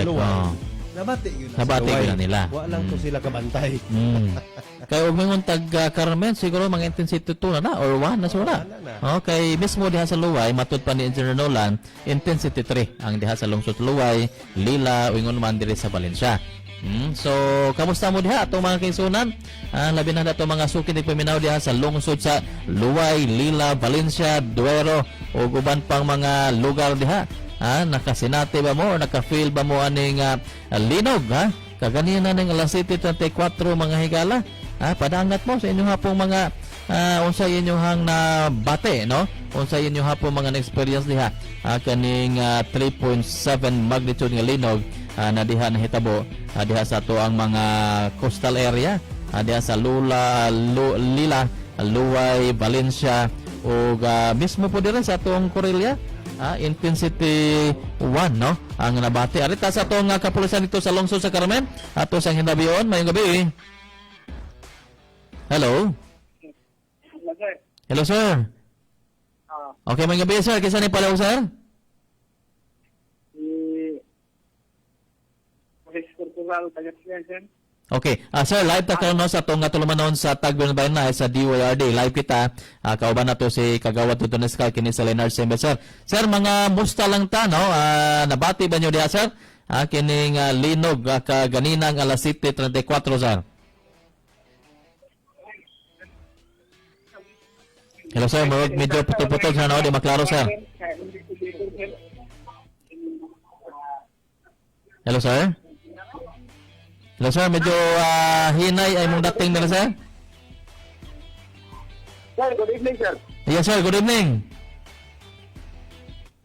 correct. Luway. Oh. Nabati yun Nabati yun na nila. Wa lang to sila kabantay. Kaya huwag mo yung tag-Carmen, siguro mga intensity 2 na or 1 na sura. Okay, mismo diha sa Luway, matud pa ni Engineer Nolan, intensity 3 ang diha sa lungsod Luway, Lila, uingon man diri sa Valencia. So, kamusta mo diha atong mga kaigsunan? Labi na nato mga suki ni paminaw diha sa lungsod sa Luway, Lila, Valencia, Duero o uban pang mga lugar diha. Nakasinati ba mo o naka-feel ba mo aning linog, ha? Kaganina ng alas 7:34 mga higala. Padangat mo sa inyong hapong mga unsa inyong hang na bate, no? Unsa inyong hapong mga na-experience diha. Kaning 3.7 magnitude nga linog na diha nahitabo diha sa ato ang mga coastal area, diha sa Lila, Luway, Valencia o mismo po dire sa atong Corelia. Intensity 1, no? Ang nabati. Arita sa itong kapulisan dito sa lungsod sa Carmen. Ato sa hinabiyon. Mayong gabi. Hello? Hello, sir. Okay, mayong gabi, sir. Kisa ni pala, sir? Okay. Sir, live ta karon sa atong tulumanon sa Tagbion Bayan na sa DYRD. Live kita. Kauban na to si Kagawad Tutuneskal kini sa Leonard Sembe, sir. Sir, mga musta lang ta, no? Nabati ba nyo diha, sir? Kining linog kaganinang alas 7:34, sir. Hello, sir. Medyo putol-putol sa no, di maklaro, sir. Hello, sir. Hello, sir. Medyo hinay ay mong dating nila, sir. Sir, good evening, sir. Yes, sir. Good evening.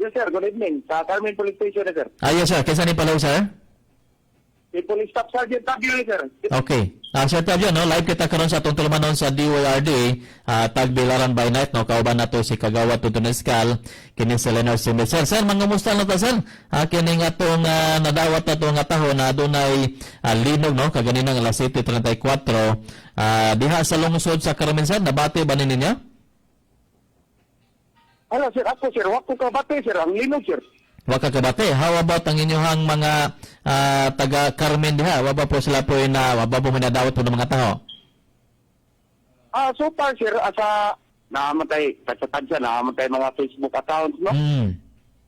Yes, sir. Good evening. Sa Carmen Police Station, sir. Yes, sir. Kesa ni palaw, sir? Si Police Staff Sergeant Tabio, sir. Okay. Sir Tabio, no? Live kita karon sa atong tulumanon sa DYRD, Tagbilaran by Night, no? Kauban na to si Kagawad Tutuneskal, kini si Leonard Sembe. Sir, mga musta na ta, sir? Kini nga itong nadawat na itong taho na dunay linog, no? Kaganinang alas 7:34. Diha sa lungsod sa Carmen, sir, nabati ba ninyo? Ano, sir? Ako, sir. Wag ko kabate, sir. Ang linog, sir. Waka kabate. How about ang inyong mga taga Carmen diha? Waba po sila po waba po minadawat po ng mga tao? So far, sir, asa naamatay, sa tansya, naamatay mga Facebook accounts, no?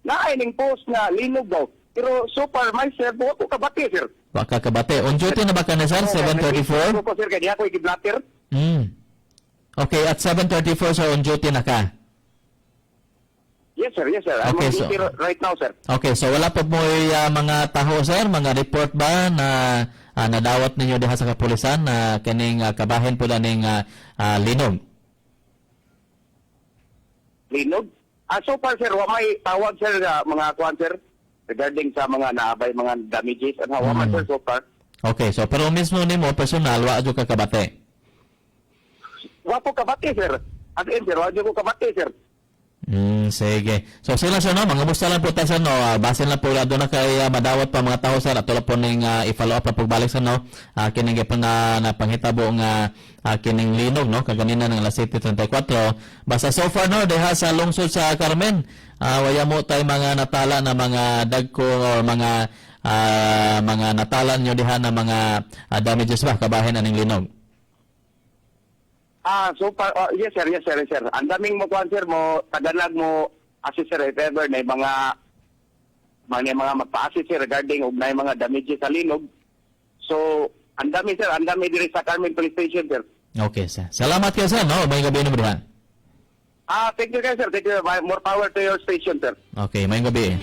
Naining post na linog daw. Pero so far, myself, wag ko kabate, sir. Waka kabate. On duty na ba ka na, sir? 7:34? Ako, sir, kaya ako ikiblatter. Okay, at 7:34, sir, on duty na ka? Yes, sir. Yes, sir. I'm Okay, on duty right now, sir. Okay, so wala pa mo mga taho, sir? Mga report ba na nadawat ninyo diha sa kapulisan na kining kabahin po na ning linog? Linog? So far, sir, wa may tawag, sir, mga kwan, sir, regarding sa mga naabay, mga damages, and wa man, sir, so far. Okay, so pero mismo nimo personal, wa adyo ka kabate? Wa ko kabate, sir. As in, sir, wa ko kabate, sir. Sige. So sila, sir, no? Mga musta lang po tayo, sir, no? Basin lang po doon na kay madawat pa mga tao, sir. At wala po ning i-follow up na pagbalik, sir, no? Kining pa na panghitabo nga kining linog, no? Kaganina ng alas 7:34. Basta so far, no? Deha sa lungsod sa Carmen, waya mo tayo mga natala na mga dagko or mga natala nyo diha na mga damages ba? Kabahin na ning linog? So far, yes, sir, yes, sir, yes, sir. Ang daming mo kwan, sir, mo taganag mo assist, sir, if ever na mga magpa-assist, sir, regarding na mga damages sa linog. So, ang dami, sir, ang dami diri sa Carmen Police Station, sir. Okay, sir. Salamat kayo, sir, no? May gabi na mo diha. Thank you, guys, sir. Thank you. More power to your station, sir. Okay, may gabi.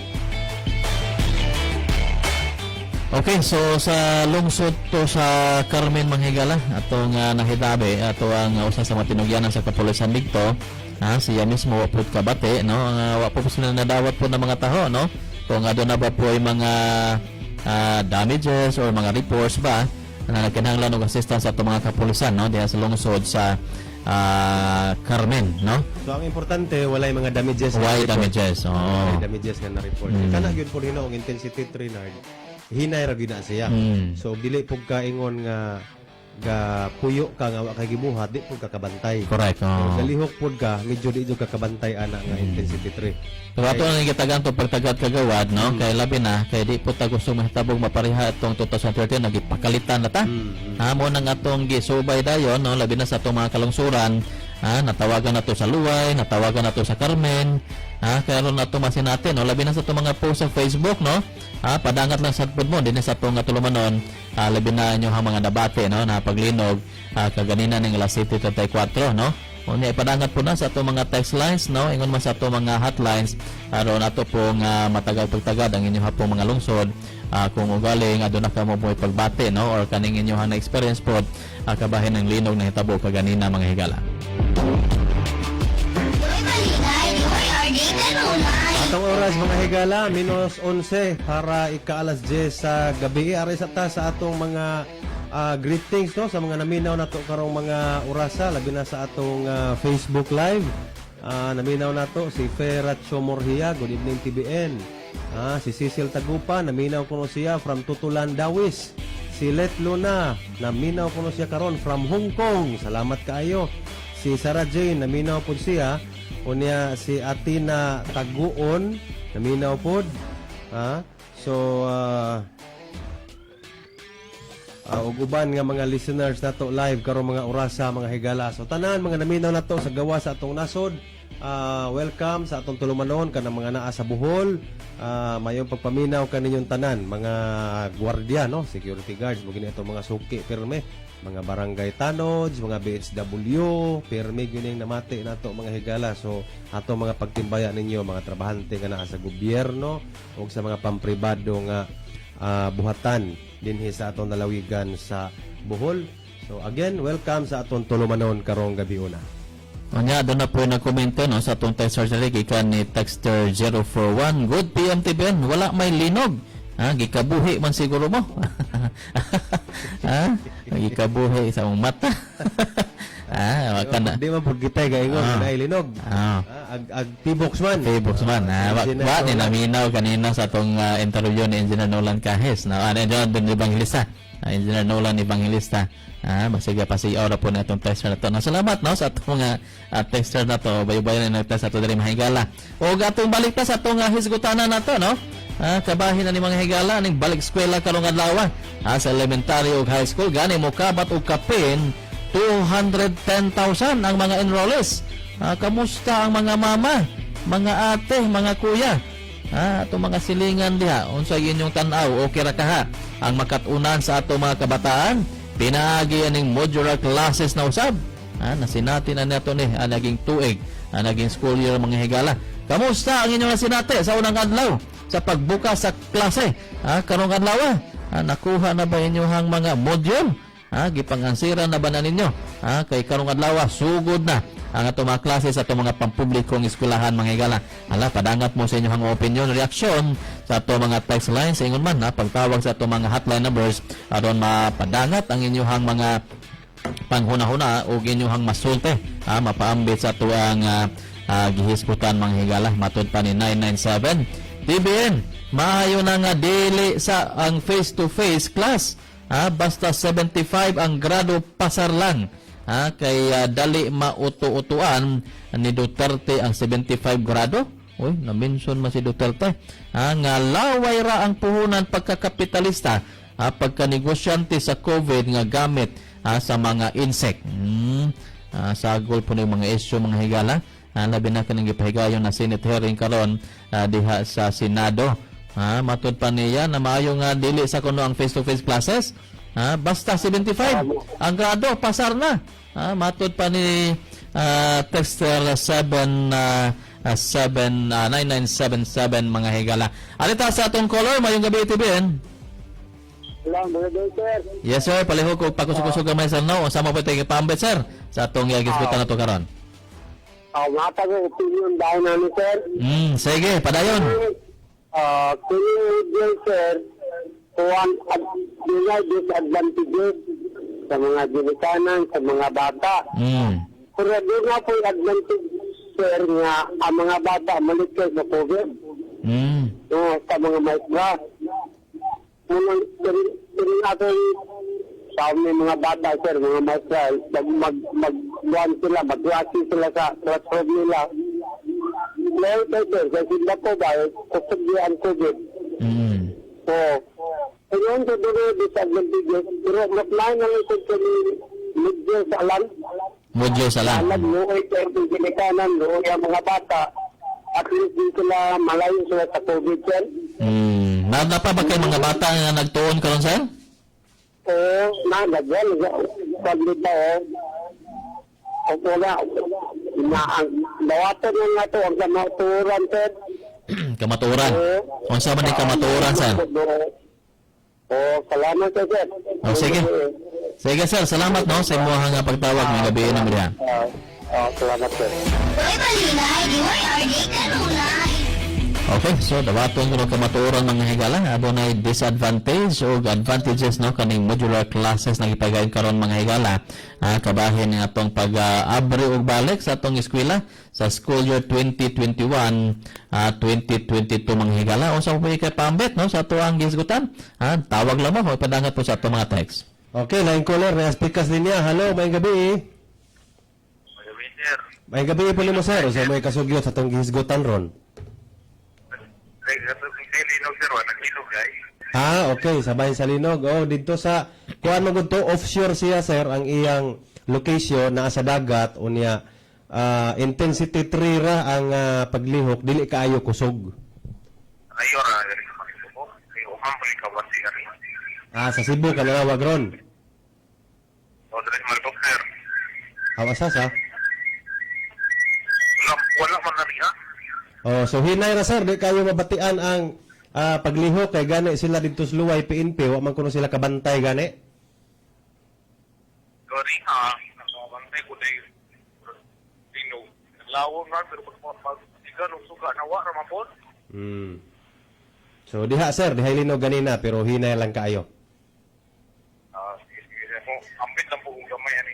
Okay, so sa lungsod to sa Carmen Manghigala atong nahitabi ato ang usa sa matinugyanan sa kapulisan dito, siya mismo wa pud kabate, no? Wa po sila nadawat po ng mga taho, no? Kung adto na ba po ay mga damages or mga reports ba na nagkinahanglan og assistance sa atong mga kapulisan, no? Diha sa lungsod sa Carmen, no? So ang importante walay mga damages. Why damages? Walay damages nga na-report. Kana gyud po nino og intensity 3 na hinay ra gyud na siya. So dili pug kaingon nga ga puyo ka nga wa kay gibuhat di pud ka kabantay. Correct. Pero galihok pud ka medyo di jud ka kabantay ana nga intensity 3. Pero ato na gitagan to pagtagad kagawad, no? Kay labi na kay di po ta gusto mahitabog mapareha itong 2013 nagipakalitan na ta. Mo nang atong gisubay dayon, no? Labi na sa atong mga kalungsuran. Natawagan na to sa Luway, natawagan na to sa Carmen. Kaya ron na to masin natin, no? Labi na sa itong mga post sa Facebook, no? Padangat lang sa pod mo din sa itong tulumanon. Labi na nyo ang mga nabate, no? Na paglinog kaganina ng alas 7:34, no? Unya ipadangat po na sa ato mga text lines, no? Ingon man sa ato mga hotlines aron ato pong matagal pagtagad ang inyong hapong mga lungsod. Kung ugaling aduna ka mo pagbate, no? Or kaning inyong na experience po kabahin ng linog na hitabo kaganina mga higala. Atong oras mga higala minus 11 para ika-alas 10 sa gabi. Ari sa ta sa atong mga greetings, no, sa mga naminaw nato karong mga orasa labi na sa atong Facebook live. Naminaw nato si Ferrat Chomorhia, good evening TBN. Si Cecil Tagupa, naminaw kuno siya from Tutulan, Dawis. Si Let Luna, naminaw kuno siya karon from Hong Kong. Salamat kaayo. Si Sarah Jane, naminaw pud siya. Unya si Atina Taguon, naminaw pud. So ug uban nga mga listeners nato live karong mga orasa mga higala. So tanan mga naminaw nato sa gawa sa atong nasod, welcome sa atong tulumanon kanang mga naa sa Bohol. Mayong pagpaminaw kaninyong tanan mga gwardiya, no, security guards mo gini atong mga suki pirme, mga barangay tanods, mga BSW pirme gining namati nato mga higala. So ato mga pagtimbaya ninyo mga trabahante nga naa sa gobyerno ug sa mga pampribado nga buhatan dinhi sa atong nalawigan sa Bohol. So again, welcome sa atong tulumanon karong gabi una. Anya doon na po nagkomento, no, sa atong text surgery gikan ni Texter 041. Good PM TBN, wala may linog. Gikabuhi man siguro mo. Gikabuhi sa mong mata. Di man pud kitay gaingon na ilinog. Ag T-box man. T-box man. Wa ni naminaw kanina sa atong interview ni Engineer Nolan Cajes. Engineer Evangelista. Engineer Nolan Evangelista. Masiga pa si ora po na itong tester na to. Salamat, no, sa atong mga tester na to. Bayo-bayo na nagtest ato diri mga higala. O atong balik ta sa atong hisgutanan na to, no? Kabahin na ni mga higala ning balik eskwela karong adlaw sa elementary ug high school gani mo kabat og kapin 210,000 ang mga enrollees. Kamusta ang mga mama, mga ate, mga kuya? Ato mga silingan diha, unsa inyong tan-aw? Okay ra kaha ang makatunan sa ato mga kabataan? Pinaagi aning modular classes na usab. Nasinati na nato ni naging tuig, naging school year mga higala. Kamusta ang inyong nasinati sa unang adlaw sa pagbukas sa klase? Karong adlaw nakuha na ba inyong mga module? Gipangansira na ba na ninyo? Kay karong adlaw sugod na ang ato mga klase sa ato mga pampublikong eskwelahan mga higala. Padangat mo sa inyong opinion, reaksyon sa ato mga text lines sa ingon man pagtawag sa ato mga hotline numbers aron mapadangat ang inyong mga panghuna-huna o inyong masulte mapaambit sa ato ang gihisgutan mga higala. Matud pa ni 997 TBN, maayo na nga dili sa ang face-to-face class. Basta 75 ang grado pasar lang. Kay dali mauto-utuan ni Duterte ang 75 grado. Uy, na-mention man si Duterte. Nga laway ra ang puhunan pagkakapitalista pagkanegosyante sa COVID nga gamit sa mga insect. Sagol po ng mga isyu mga higala. Labi na kanang gipahigayon na Senate hearing karon diha sa Senado. Matud pa niya na maayo nga dili sa kuno ang face-to-face classes. Basta 75 ang grado pasar na. Matud pa ni Texter 9977 mga higala. Alita sa atong caller, mayong gabi TBN. Yes sir, palihog ko pakusog-kusog gamay sir, no. Sama po tayo pambet sir sa atong gisgutan nato karon. Matag opinion dahil namin sir. Sige, padayon. Kung sir, kuwan at disadvantages sa mga ginikanan, sa mga bata. Pero doon nga po yung advantage, sir, nga ang mga bata malikay sa COVID. Sa mga maestra. Unang natin sa kami mga bata, sir, mga maestra, magwasi sila sa classroom nila. Ngayon kayo, sir, kasi na po ba, kusugyan COVID. So, ngayon sa dulo, disadvantages, pero mag-line na lang sa medyo sa alam. Modyo sala. Alam mo, sir, kung ginikanan, doon yung mga bata, at least di sila malayo sila sa COVID, sir. Na pa ba kayo mga bata nga nagtuon karon sir? Oo, nagagyan. Paglit na, opo na. Dawatan lang nga ito, ang kamaturan, sir. Kamaturan. Unsa man ni kamaturan sir? Salamat, sir. Sige. Sige sir, salamat no sa imong nga pagtawag ng gabi na mriha. Salamat, sir. Okay, so dawaton ko kamaturan mga higala adunay disadvantage o advantages no kaning modular classes na gipagayon karon mga higala kabahin nga atong pag-abri og balik sa atong eskwela sa school year 2021-2022 mga higala. Unsa po kay pambet no sa ato ang gisgutan? Tawag lang mo padangat po sa atong mga text. Okay, line caller, na-speakers linya. Hello, may gabi. May gabi po mo sir. Sa may kasugyot sa atong gisgutan ron. Okay, sabay sa Linog. Dito sa kuan mo gud to offshore siya sir ang iyang location naa sa dagat unya intensity 3 ra ang paglihok dili kaayo kusog. Ayo ra diri sa Cebu. Ayo hampir ka wasi ari. Sa Cebu ka nawag ron. O diri malbok sir. Awasa sa? Wala man na niya. So hinay ra sir, di kayo mabatian ang paglihok kay gani sila dito sa Luway PNP, wa man kuno sila kabantay gani. Gori bantay ko dai. Dino lawo na pero pag ikan suga na wa ra mapon. So diha sir, diha Linog ganina pero hinay lang kaayo. Sige mo ambit lang po kung gamay ani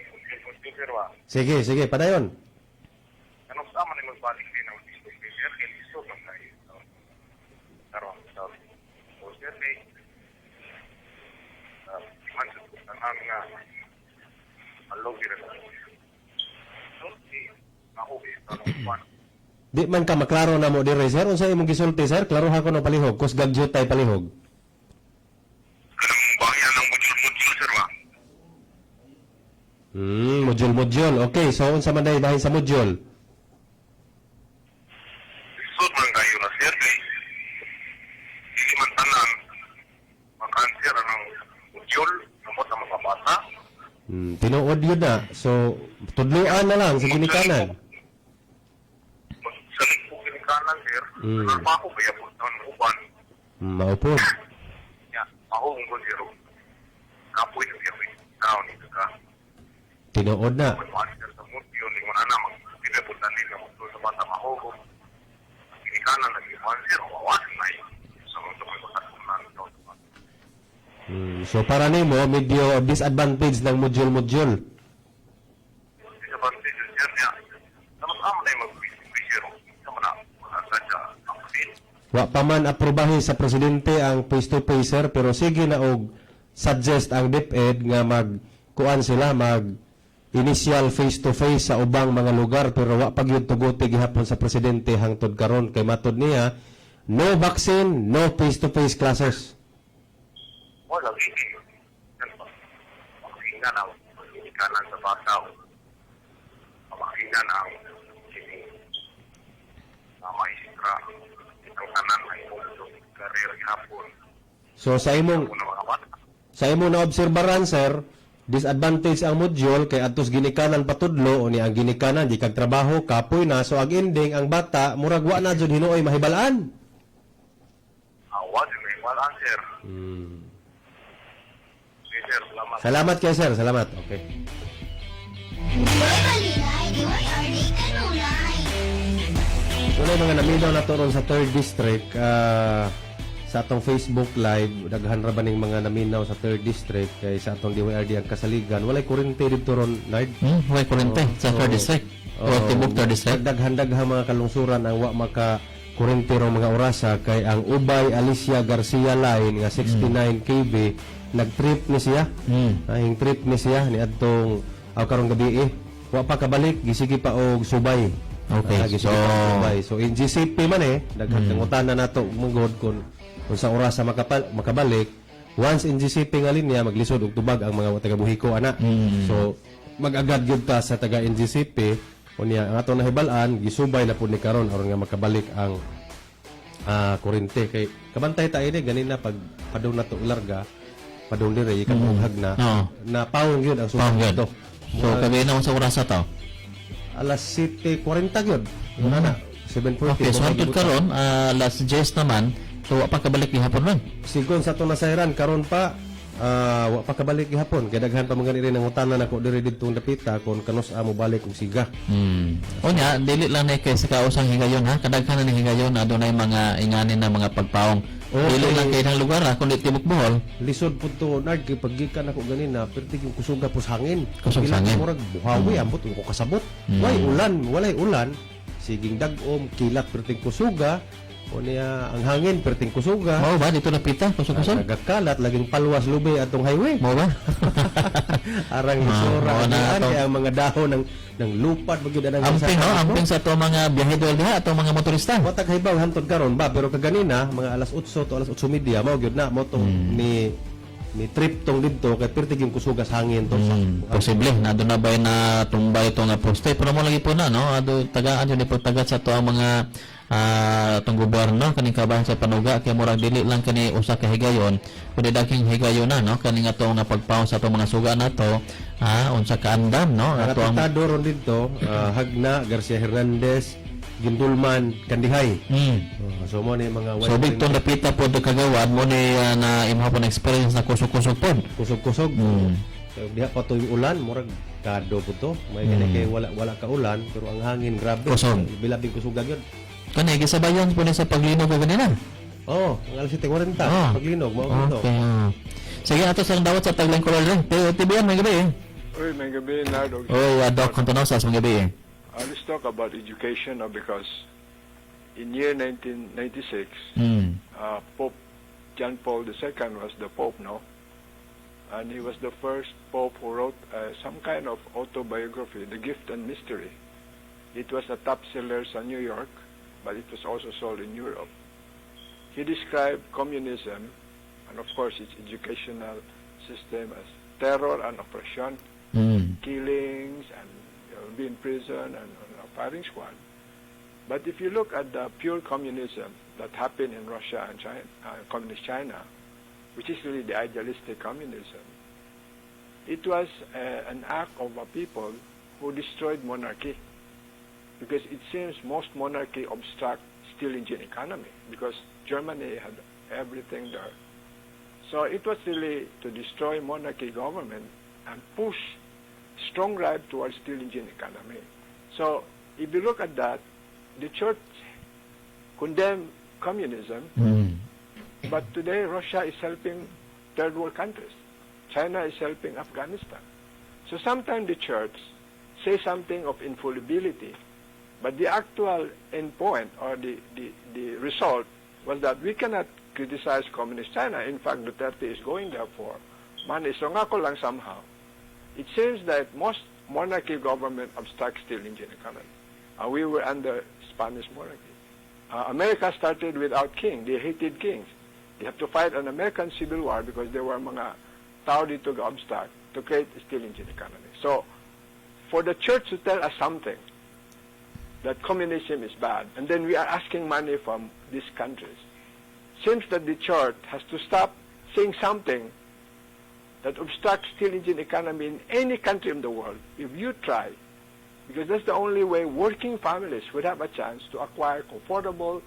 sir wa. Sige, padayon. Ano sa man ni magbalik din ang sir kay listo lang kayo. Karon sa o sir kay man sa nga alog dira. So ako ba Di man ka maklaro na mo dire sir, unsa imong gisulti sir? Klaro ha ko no palihog, kus gagyot tay palihog. kanang bayan ng module sir wa. Module. Okay, so unsa man day bahin sa module? Lisod man kayo na sir kay hindi man tanan makansir ng module namot ang mga bata. Tinuod yun na. So, tudluan na lang sa ginikanan. Sa po ginikanan sir, pa ako kaya po taon uban. Maupod. Ya, ako ko zero. Kapoy na siya taon ito ka. Tinuod na. Mag-master sa module, hindi mo na naman. Hindi po tanin na module sa bata mahogom. Ginikanan na siya, sir, wawasin na yun. Sa mga magkakatunan ito. So, para nimo medyo disadvantage ng module. Disadvantage sir niya. Dapat amo na yung mag-zero. Sama na, magkasadya ang kapit. Wa pa man aprobahi sa presidente ang face-to-face sir, pero sige na og suggest ang DepEd nga magkuan sila initial face-to-face sa ubang mga lugar, pero wa pa gyud tuguti gihapon sa presidente hangtod karon kay matod niya no vaccine, no face-to-face classes. Wala, hindi. Makakinggan ang ginikanan sa bata. Makakinggan ang maestra. Ang kanan ay karir hapon. So sa imong Mga bata. na obserbaran sir, disadvantage ang module kay atos ginikanan patudlo o ni ang ginikanan di kag trabaho kapoy na, so ag ending ang bata murag wa na jud hinuoy mahibalaan. Awa, di may walaan, sir. Okay, sir. Salamat. Salamat kay sir, salamat. Okay. Wala mga naminaw na to ron sa 3rd District sa atong Facebook Live. Daghan ra ba ning mga naminaw sa 3rd District kay sa atong DYRD ang kasaligan. Walay kuryente dito ron, Nard. Way kurente sa 3rd district. O Tibok 3rd district. Daghan-daghang mga kalungsuran ang wa maka kurente ro mga orasa kay ang Ubay Alicia Garcia line nga 69 kV nag-trip ni siya. Ang trip ni siya ni adtong karong gabi wa pa kabalik gisigi pa og subay. Okay, Gisigi pa og subay. So in GCP man nagkangutan na nato mungod kung sa orasa makabalik. Once in GCP nga linya maglisod og tubag ang mga taga Buhiko ana. So mag-agad gyud ta sa taga NGCP unya ang atong nahibalan gisubay na pud ni karon aron nga makabalik ang kurente kay kabantay ta ini ganina pag padung nato ularga padung dire ikan hagna na pawong gyud ang subay dito. So kabi na sa orasa to. Alas 7:40 gyud. Na 7:40. Okay, so hangtod karon last 10 naman. So wa pa kabalik gihapon ron. Sigon sa itong nasairan, karon pa, wa pa kabalik gihapon. Kaya daghan pa mga nire ng utanan ako diri dito dapita kung kanus mo balik og siga. O nya, dili lang na kay sa kausang higayon ha. Kadaghan na higayon na adunay mga inganin na mga pagpaong. Dili lang kay nang lugar ha, kundi tibok Bohol. Lisod po to, nard, kay paggikan ako ganina, perti yung kusuga pos hangin. Kusog hangin. Murag buhawi, ambot, ko kasabot. Walay ulan. Siging dagom, kilat, perting kusuga. O niya, ang hangin, perting kusuga. Mao ba dito napita kusog-kusog? Nagakalat, laging palwas lubay atong highway. Mao ba? Arang isura kaya ang mga dahon ng lupad bagyo na amping sa to mga biyahedor diha ato mga motorista. Watag haybaw hantod karon ba pero kaganina mga alas 8 to alas 8:30 mao gyud na mo tong ni trip tong didto kay perti gyud kusugas hangin to. Posible na do na bay na tumbay to nga poste pero mo lagi po na no ado tagaan yun ipagtagat sa to ang mga tong gobyerno kaning kabahan sa panuga kay murag dili lang kani usa ka higayon kundi daking higayon na no kaning ato nga pagpaon sa atong mga suga nato unsa ka andam no ato ang ron didto Hagna Garcia Hernandez Gindulman Kandihay. So mo ni mga so big tong napita po do kagawad mo ni na imhapon experience na kusog-kusog pod. Kusog-kusog. So diha pa to yung ulan murag kado po to. May kay wala ka ulan pero ang hangin grabe. Bilabing kusuga gyud. Kani gisabayan po ni sa paglinog ko ganina. Ang alas 7:40 paglinog mo gito. Okay. Sige ato sang dawat sa taglang kolor rin. Tibiyan may gabi. Oy, may gabi na, Dr. Doc Contonosas may gabi. Let's talk about education because in year 1996, Pope John Paul II was the Pope, no? And he was the first Pope who wrote some kind of autobiography, The Gift and Mystery. It was a top seller in New York, but it was also sold in Europe. He described communism, and of course its educational system, as terror and oppression, killings, and be in prison and a firing squad. But if you look at the pure communism that happened in Russia and China, communist China, which is really the idealistic communism, it was an act of a people who destroyed monarchy. Because it seems most monarchy obstruct still engine economy because Germany had everything there. So it was really to destroy monarchy government and push strong drive towards steel engine economy. So if you look at that, the church condemned communism, but today Russia is helping third world countries. China is helping Afghanistan. So sometimes the church say something of infallibility, but the actual end point or the result was that we cannot criticize communist China. In fact, Duterte is going there for money. So nga ko lang somehow, it seems that most monarchy government obstruct steel engine economy. We were under Spanish monarchy. America started without king. They hated kings. They have to fight an American Civil War because there were mga tao dito ga obstruct to create a steel engine economy. So, for the church to tell us something, that communism is bad, and then we are asking money from these countries, seems that the church has to stop saying something that obstructs steel engine economy in any country in the world. If you try, because that's the only way working families would have a chance to acquire comfortable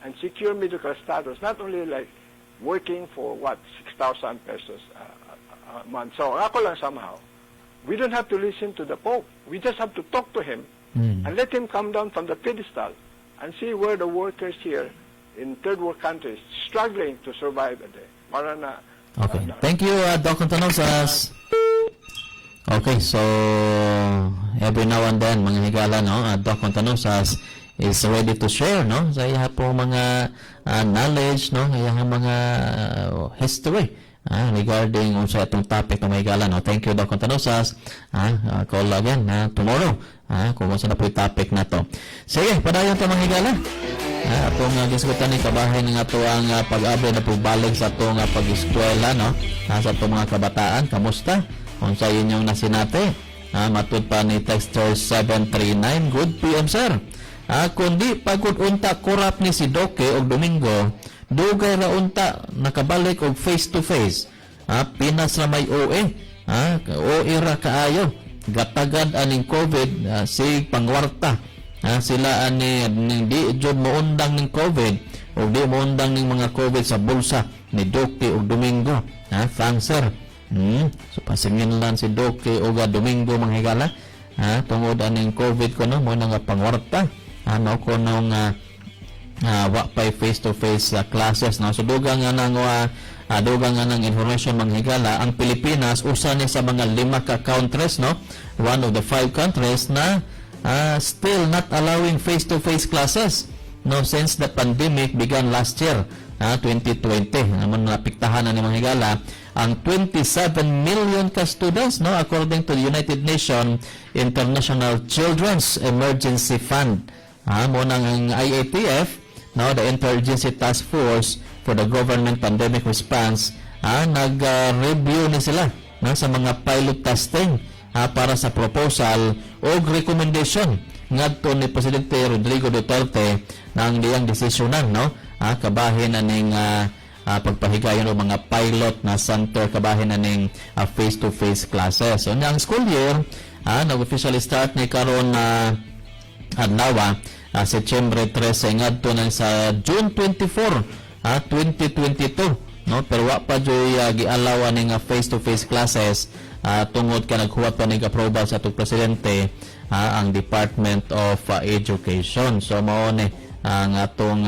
and secure medical status, not only like working for 6,000 pesos a month. So ako lang somehow, we don't have to listen to the Pope. We just have to talk to him and let him come down from the pedestal and see where the workers here in third world countries struggling to survive a day. Marana. Okay. Thank you, Doc Contonosas. Okay, so every now and then, mga higala, no, Doc Contonosas, is ready to share, no, sa iya po mga knowledge, no, iya mga history regarding sa itong topic na may gala, no. Thank you, Doc Contanosas. Call again tomorrow kung saan na po yung topic na to. Sige, padayon ito mga higala. Atong gisgutan ni kabahin nga to ang pag-abot na pagbalik sa itong pag-eskwela, no, sa itong mga kabataan. Kamusta? Kung sa inyong nasinate, matud pa ni Texter 739. Good PM, sir. Kundi pagod unta kurap ni si Doke og Domingo, dugay ra unta nakabalik og face to face. Pinas ra may OE. OE ra kaayo. Gatagad aning COVID si pangwarta. Sila ani di jud moundang ning COVID o di moundang ning mga COVID sa bulsa ni Doke og Domingo. Thanks, sir. So pasingin lang si Doke og Domingo mga higala. Tungod aning COVID ko no mo nga pangwarta. Ano ko nung wa pa face to face classes, no. So dugang nga nang information mga higala, ang Pilipinas usa ni sa mga 5 ka countries, no, one of the 5 countries na still not allowing face to face classes, no, since the pandemic began last year, 2020. Naman napiktahan na ni mga higala ang 27 million ka students, no, according to the United Nations International Children's Emergency Fund. Mo nang ang IATF, no, the Interagency Task Force for the Government Pandemic Response, nag-review ni sila sa mga pilot testing para sa proposal o recommendation ngadto ni Presidente Rodrigo Duterte nang diyang desisyonan, no, kabahin aning pagpahigayon og mga pilot na center kabahin aning face-to-face classes. So ang school year nag-officially start ni karon adlaw September 13 ngadto nang sa June 24 2022, no, pero wa pa joy gialaw ning face-to-face classes tungod ka naghuwat pa ning approval sa atong presidente ang Department of Education. So mao ni ang atong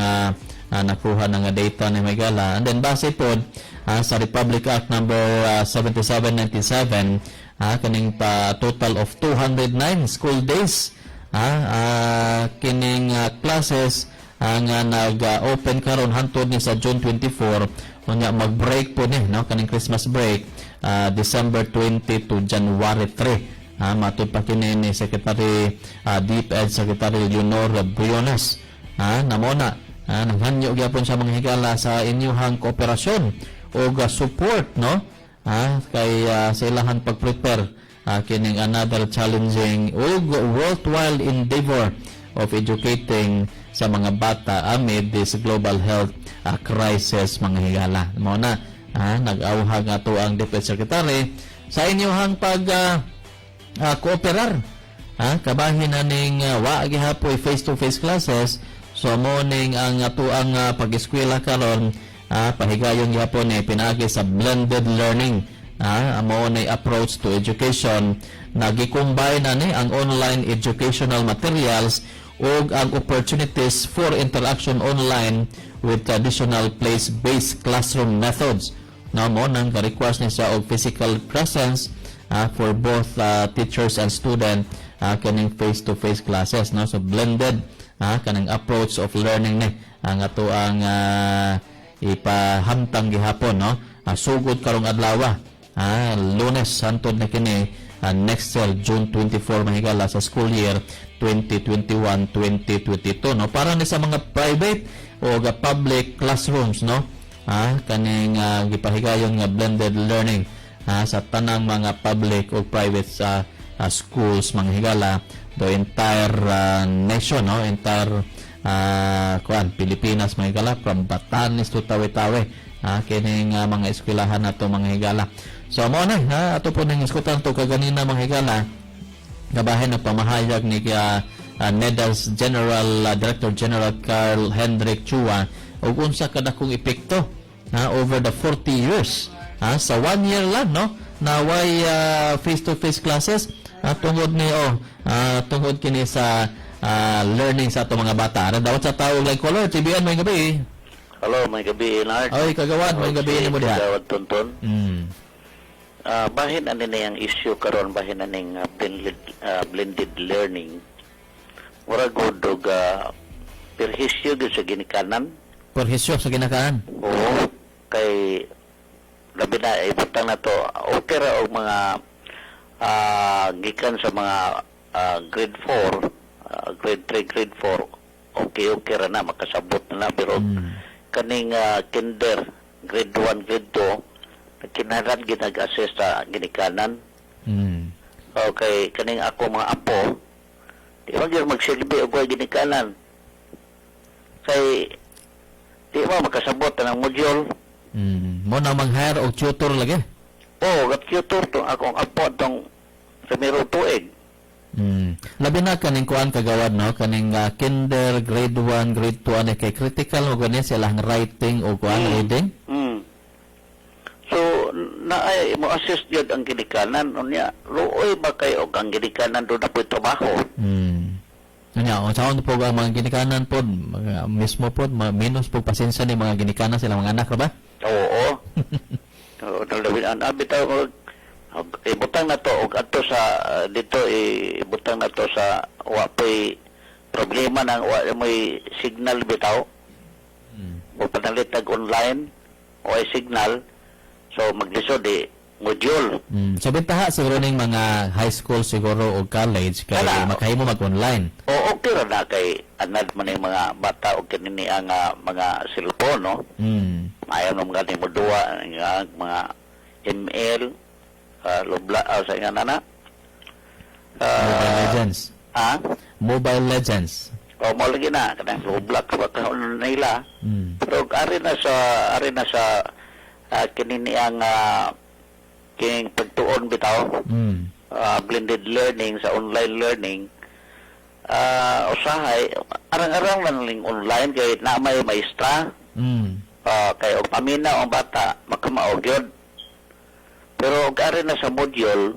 nakuha nga data ni Megala. And then base pod sa Republic Act number 7797, kaning pa total of 209 school days kining classes nga nag-open karon hantod ni sa June 24, unya mag-break po ni, no, kaning Christmas break December 20 to January 3. Matud pa kini ni Secretary DepEd Secretary Leonor Briones. Namona naghanyo gyapon sa mga higala sa inyuhang kooperasyon o support, no, kay sa ilahang pag-prepare kining another challenging ug worthwhile endeavor of educating sa mga bata amid this global health crisis mga higala. Mao na nag-awhag ato ang DepEd Secretary sa inyong pag kooperar kabahin aning wa gihapoy face to face classes. So mo ning ang ato ang pag-eskwela karon pahigayon gyapon ni pinaagi sa blended learning. Amo na approach to education na gi-combine ani ang online educational materials ug ang opportunities for interaction online with traditional place-based classroom methods. Now mo nang ka-request ni sa og physical presence for both teachers and student kaning face-to-face classes, no. So blended kanang approach of learning ni ang ato ang ipahamtang gihapon, no. Sugod karong adlaw Lunes hantod na kini next year June 24 mahigala sa school year 2021-2022, no, para ni sa mga private o public classrooms, no, kaning gipahigayon nga blended learning sa tanang mga public o private schools mga higala the entire nation, no, entire Pilipinas mga higala from Batanes to Tawi-Tawi kining mga eskwelahan nato mga higala. So mo na ato po ning iskutan to kaganina mga higala gabahin na pamahayag ni NEDA's Director General Carl Hendrik Chua ug unsa kadakong epekto over the 40 years sa 1 year lang, no, na way face to face classes tungod ni tungod kini sa learning sa ato mga bata. Dawat sa tawag like caller TBN may gabi. Hello, may gabi Lord. Oy kagawad may gabi ni mo diha. Kagawad Tonton. Bahin ani na yung issue karon bahin aning blended learning. Mura good og perhisyo gyud sa ginikanan. Perhisyo sa ginakanan. Oo, kay labi na ibutang na to okay ra og mga gikan sa mga grade 4, grade 3, grade 4, okay ra na makasabot na pero kaning kinder grade 1, grade 2 kinahanglan ginag-assess sa ginikanan. Okay, kaning ako mga apo di man gyud magsilbi og ginikanan kay di ba makasabot ng module. Mo na mang-hire og tutor lagi. Gat-tutor tong akong apo tong primero tuig. Labi na kaning kuan kagawad no kaning kinder grade 1 grade 2 ani kay critical mo gani sila ang writing o kuan reading. So naay mo assist jud ang ginikanan unya luoy ba kay og ang ginikanan do na po trabaho. Anya on sa po ang mga ginikanan pod mismo pod minus po pasensya ni mga ginikanan sila mga anak ra ba? Oo. Dalawin an abitaw ibutang na to og adto sa dito ibutang na to sa wa pay problema nang wa may signal bitaw. O panalit tag online o ay signal so maglisod module. So bentaha siguro ning mga high school siguro o college kay makahimo mag-online. O okay ra na kay anad man yung mga bata o kinini ang mga cellphone no. Ayaw nung mga mo duwa ang mga ML lobla sa nga nana. Mobile Legends. Mobile Legends. O mo lagi na kanang lobla ka nila. Pero ari na sa kinini ang king pagtuon bitaw. Blended learning sa online learning. Usahay arang-arang man ling online kay na may maestra. Kay og paminaw ang bata makamaog yun. Pero og ari na sa module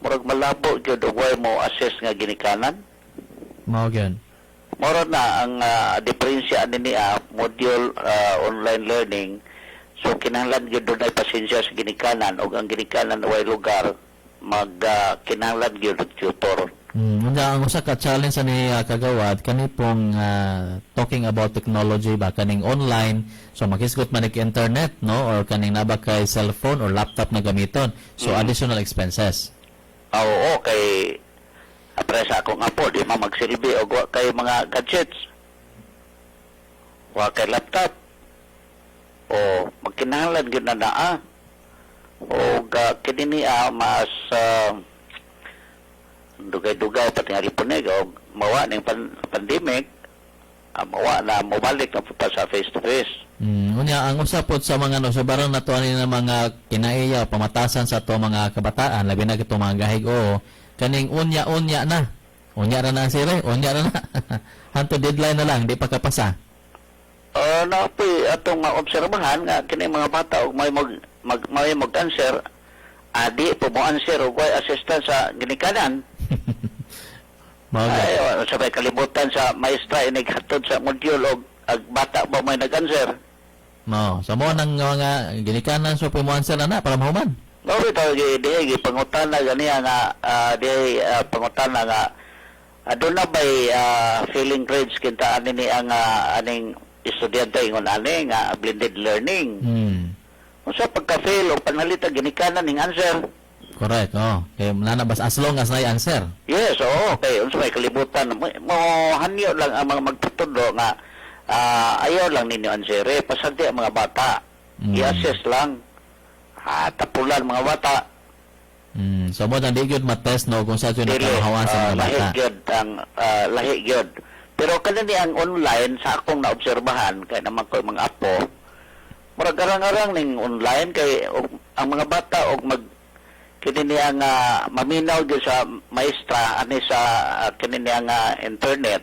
murag malabo gyud og way mo assess nga ginikanan. Mao gyud. Moro na ang diferensya ani module online learning. So kinahanglan gyud dunay pasensya sa ginikanan ug ang ginikanan way lugar kinahanglan gyud og tutor. Ang usa ka challenge ni kagawad kani pong talking about technology ba kaning online so makisgot man ning internet no or kaning naba kay cellphone or laptop na gamiton so additional expenses. Oo, kay apres akong apo di man magsilbi og wa kay mga gadgets. Wa kay laptop. O magkinahanglan gyud na naa. O kini mas dugay-dugay pati nga ripunig o mawa ng pandemic mawa na mobalik na pa sa face-to-face. Unya, ang usapot sa mga subarang na to na mga kinaiya pamatasan sa to mga kabataan labi na ito mga gahig kaning unya na sila unya na hanto deadline na lang di pa kapasa. Napoy atong maobserbahan nga kini mga bata og may mag-answer adi po mo answer og way assistant sa ginikanan. Sabay kalibutan sa maestra inighatod sa module og bata ba may nag-answer. Sa mo nang mga ginikanan so po mo answer na para mahuman. Ito di pangutana gani nga di pangutana nga doon na ba'y feeling grades kinta ani ang aning estudyante ingon ani nga blended learning. Unsa pagka-fail o panalita ginikanan ning answer. Correct, kay nanabas as long as na answer. Yes, okay. Unsa may kalibutan mo hanyo lang ang mga magtutudo nga ayaw lang ninyo answer pasagdi ang mga bata. I-assess lang. Tapulan mga bata. So mo nang di gyud ma-test no kung sa nakahawan sa mga bata. Lahi gyud. Pero kanini ang online sa akong naobserbahan kay naman ko mga apo murag arang-arang ning online kay ang mga bata og kini ang maminaw gyud sa maestra ani sa kini ang internet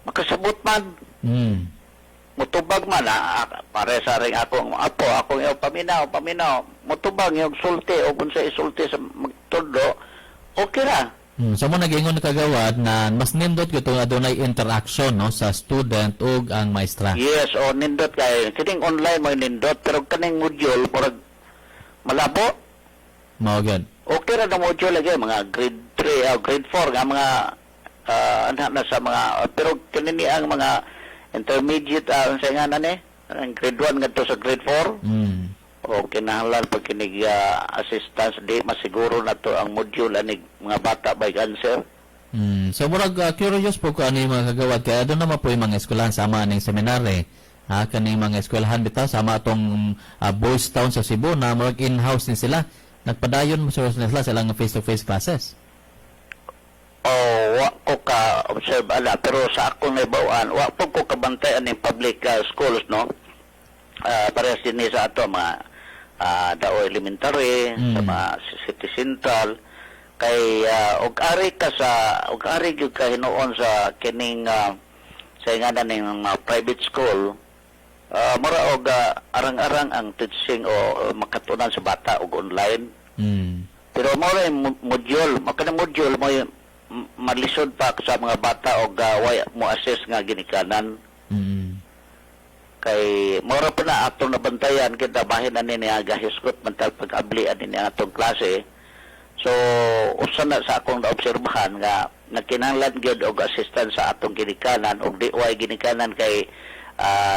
makasabot man. Mutubag man pare sa ring akong apo akong paminaw mutubag yung sulti o unsa isulti sa magtudlo okay ra. So mo nag-ingon kagawad na mas nindot gyud nga dunay interaction no sa student ug ang maestra. Yes, nindot kay kining online mo nindot pero kaning module murag malabo. Mao gyud. Okay ra na module lagi mga grade 3 o grade 4 nga mga anak na sa mga pero kanini ang mga intermediate sa nga na ni ang grade 1 ngadto sa grade 4 o kinahanglan pag kinig assistance di masiguro na to ang module anig mga bata by answer. So murag curious po ko ano yung mga kagawad kaya doon naman po yung mga eskwelahan sama ning seminary. Kaning mga eskwelahan bitaw sama atong Boys Town sa Cebu na murag in-house ni sila. Nagpadayon mo sila silang face-to-face classes. Wa ko ka observe ala pero sa akong nabawaan wa po ko kabantayan ng public schools no. Parehas din sa ato mga Dao Elementary, sa mga City Central kay og ari gyud ka hinuon sa kining sa ingana ning private school mura og arang-arang ang teaching o makatunan sa bata og online. Pero mura yung module, makana module mo malisod pa sa mga bata og way mo assess nga ginikanan. Kay mura pa na atong nabantayan kita bahin ani niya gahiskot mental pag-abli ani niya atong klase. So usa na sa akong naobserbahan nga nagkinahanglan gyud og assistance sa atong ginikanan og di way ginikanan kay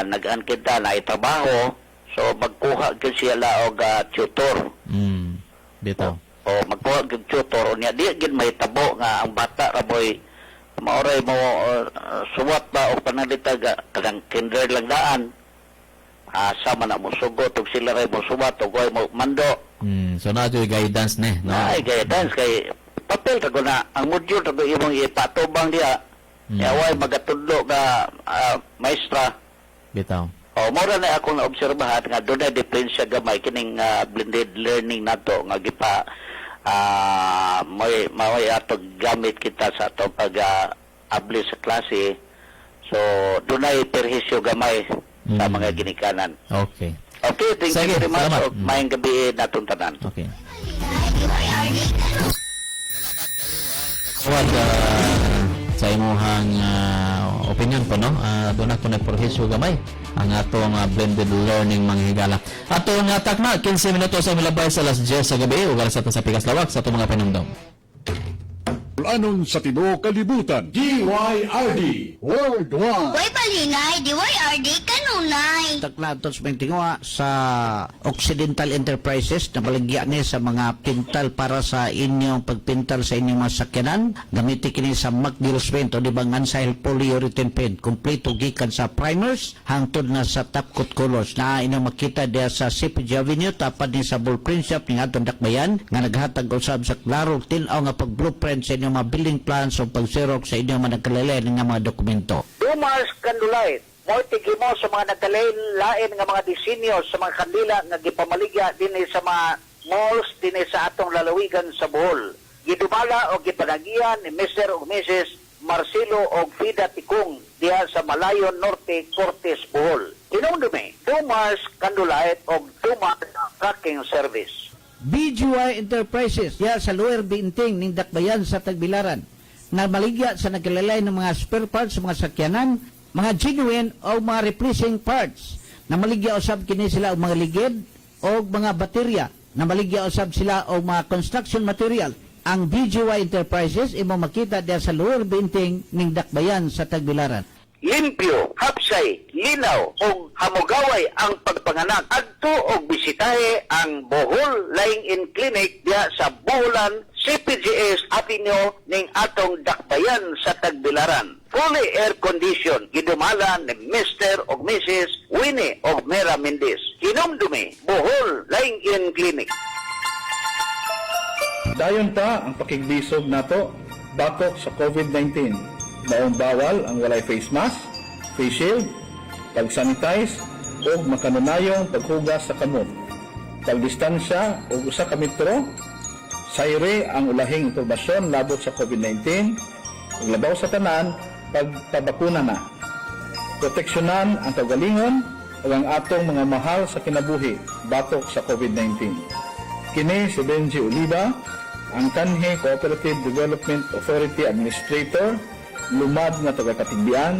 nag-an kita na itrabaho so magkuha gyud sila og tutor. Bitaw. O magkuha gyud tutor unya di gyud mahitabo nga ang bata ra boy maoray mo suwat ba o panalita kadang kinder lang daan asa man na mo sugot og sila ray mo suwat og way mo mando. So na yung guidance ne no? Ay guidance kay papel ta na ang module ta imong ipatubang diha way magatudlo ka maestra Bitaw. mora na akong naobserbahan nga doon na diferensya gamay kining blended learning nato nga gipa may ato gamit kita sa ato pag abli sa klase. So doon na perhisyo gamay sa mga ginikanan. Okay. Okay, thank Sige, you very much. salamat. Mayang gabi natong tanan. Okay. Kawad sa imuhang opinion po no. Doon ako nagprohesyo gamay ang atong blended learning mga higala. Atong takna 15 minutos sa milabay sa alas 10 sa gabi ug alas 7 sa pikas lawak sa atong mga panumdom. Anon sa tibuok kalibutan, DYRD Worldwide. Way balingay, DYRD kanunay. Taklatos may tingwa sa Occidental Enterprises na baligya ni sa mga pintal para sa inyong pagpintal sa inyong mga sakyanan. Gamitin kini sa McGill's Paint o dibangan sa polyurethane paint. Kompleto gikan sa primers hangtod na sa top coat colors na inyong makita diya sa CPG Avenue tapad ni sa ballprint shop ng atong dakbayan nga naghatag usab sa klaro tinaw nga pag-blueprint sa inyong mga building plans o pag-xerox sa inyong mga nagkalain nga mga dokumento. Dumas Candlelight, mo tigimo sa mga nagkalain nga mga disenyo sa mga kandila nga gipamaligya dinhi sa mga malls dinhi sa atong lalawigan sa Bohol. Gidumala o gipanagian ni Mr. o Mrs. Marcelo o Fida Tikong diha sa Malayon Norte, Cortes, Bohol. Tinungdumi, Dumas Candlelight o Dumas Trucking Service. BGY Enterprises ya sa Lower Binting ning Dakbayan sa Tagbilaran na maligya sa nagkalalay ng mga spare parts sa mga sakyanan, mga genuine o mga replacing parts na maligya usab kini sila og mga ligid o mga baterya na maligya usab sila og mga construction material. Ang BGY Enterprises imo makita diya sa Lower Binting ning Dakbayan sa Tagbilaran. Limpyo, hapsay, linaw ug hamugaway ang pagpanganak. Adto og bisitahe ang Bohol Lying-in Clinic diya sa Boholan CPGS Avenue ning atong dakbayan sa Tagbilaran. Fully air condition, gidumala ni Mr. o Mrs. Winnie o Mera Mendez. Hinumdumi, Bohol Lying-in Clinic. Dayon ta ang pakigbisog nato batok sa COVID-19. Daong bawal ang walay face mask, face shield, pag-sanitize o makanunayong paghugas sa kamot. Pagdistansya o usa ka metro, sayre ang ulahing impormasyon labot sa COVID-19, ug labaw sa tanan pagpabakuna na. Proteksyonan ang kagalingon o ang atong mga mahal sa kinabuhi batok sa COVID-19. Kini si Benji Oliva, ang Kanhe Cooperative Development Authority Administrator, lumad nga taga-katigbian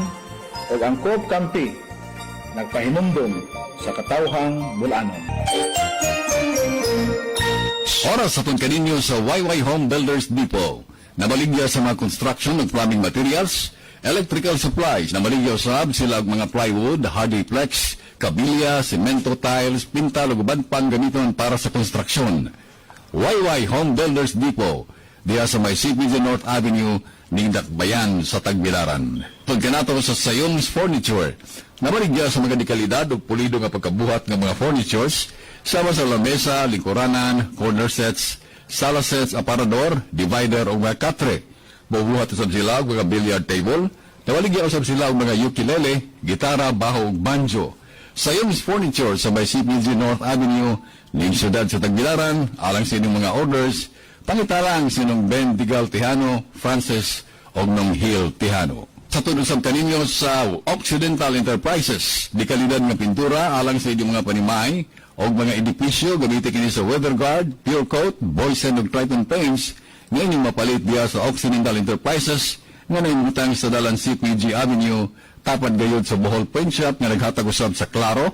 o ang Coop Campi nagpahinumdum sa katawhang Bulanon. Oras sa kaninyo sa YY Home Builders Depot. Nabaligya sa mga construction ng plumbing materials, electrical supplies, nabaligya usab sila og mga plywood, hardiplex, kabilya, semento, tiles, pintal ug uban pang gamiton para sa konstruksyon. YY Home Builders Depot, diha sa may CPG North Avenue, ning Dakbayan sa Tagbilaran. Pagkanato sa Sayom's Furniture, nabaligya sa mga dekalidad ug pulido nga pagkabuhat ng mga furnitures, sama sa lamesa, lingkuranan, corner sets, sala sets, aparador, divider o mga katre. Bubuhat usab sila og mga billiard table, nabaligya usab sila og mga ukulele, gitara, baho ug banjo. Sayom's Furniture sa may CPG North Avenue, ning siyudad sa Tagbilaran, alang sa inyong mga orders, pangitalang sinong Ben Digal Tejano, Francis og nong Hill Tejano. Sa tunod sa kaninyo sa Occidental Enterprises, di kalidad nga pintura alang sa inyong mga panimay og mga edipisyo gamitin kini sa Weatherguard, Pure Coat, Boysen ug Triton Paints nga inyong mapalit diya sa Occidental Enterprises nga naimutang sa dalan CPG Avenue tapad gayud sa Bohol Paint Shop nga naghatag usab sa klaro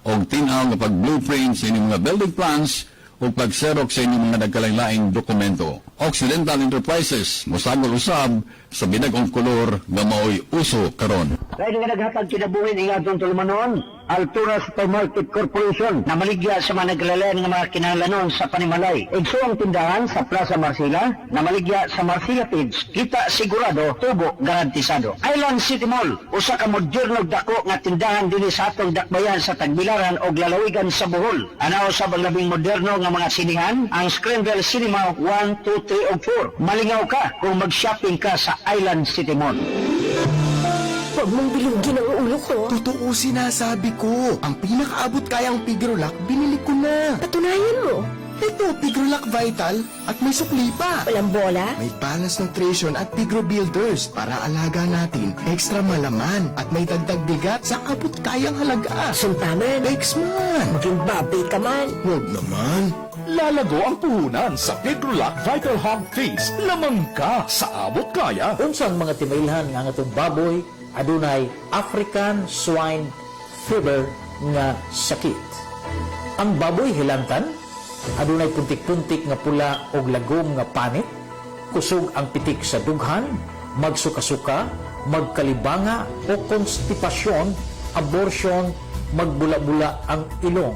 og tinaw nga pag-blueprint sa inyong mga building plans o pag-xerox sa inyong mga nagkalain-laing dokumento. Occidental Enterprises, musagol usab sa binagong kolor nga mao'y uso karon. Kaya nga naghatag kinabuhin ang atong tulumanon, Altura Supermarket Corporation, na maligya sa mga naglalayan ng mga kinahanglanon sa Panimalay. Igso ang tindahan sa Plaza Marcila, na maligya sa Marcila Page, kita sigurado, tubo garantisado. Island City Mall, usa ka moderno dako nga tindahan din sa atong Dakbayan sa Tagbilaran o lalawigan sa Bohol. Anaw sa labing moderno nga mga sinihan, ang Scramble Cinema 1, 2, 3 o 4. Malingaw ka kung mag-shopping ka sa Island City Mall. Huwag mong bilugin ang ulo ko. Totoo sinasabi ko. Ang pinakaabot kayang Pigrolac, binili ko na. Patunayan mo. Ito, Pigrolac Vital at may sukli pa. Walang bola? May balance nutrition at Pigro Builders para alaga natin. Extra malaman at may dagdag bigat sa abot kayang halaga. Suntaman. Thanks man. Maging babi ka man. Huwag naman. Lalago ang puhunan sa Pigrolac Vital Hog Feast. Lamang ka sa abot kaya. Unsang mga timailhan nga atong baboy adunay African swine fever nga sakit. Ang baboy hilantan adunay puntik-puntik nga pula og lagom nga panit, kusog ang pitik sa dughan, magsuka-suka, magkalibanga o konstipasyon, abortion, magbula-bula ang ilong.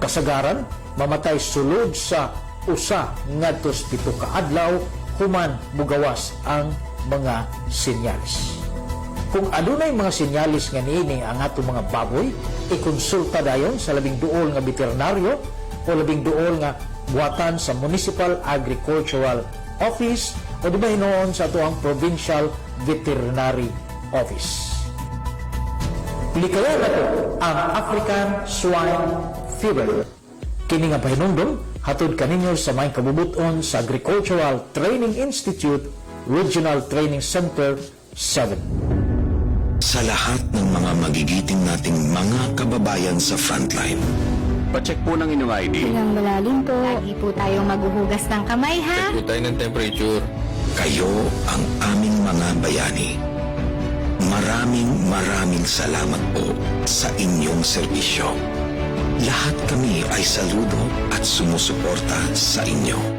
Kasagaran, mamatay sulod sa usa ngadto sa 7 ka adlaw human mugawas ang mga sinyalis. Kung adunay mga sinyalis nga niini ang ato mga baboy, ikonsulta dayon sa labing duol nga veterinaryo o labing duol nga buhatan sa Municipal Agricultural Office o di ba hinoon sa ato ang Provincial Veterinary Office. Likayan nato ang African Swine Fever. Kini nga pahinungdon, hatod kaninyo sa may kabubuton sa Agricultural Training Institute, Regional Training Center 7. Sa lahat ng mga magigiting nating mga kababayan sa frontline. Pacheck po ng inyong ID. Ilang malalim po. Lagi po tayong maghuhugas ng kamay, ha? Check po tayo ng temperature. Kayo ang aming mga bayani. Maraming salamat po sa inyong serbisyo. Lahat kami ay saludo at sumusuporta sa inyo.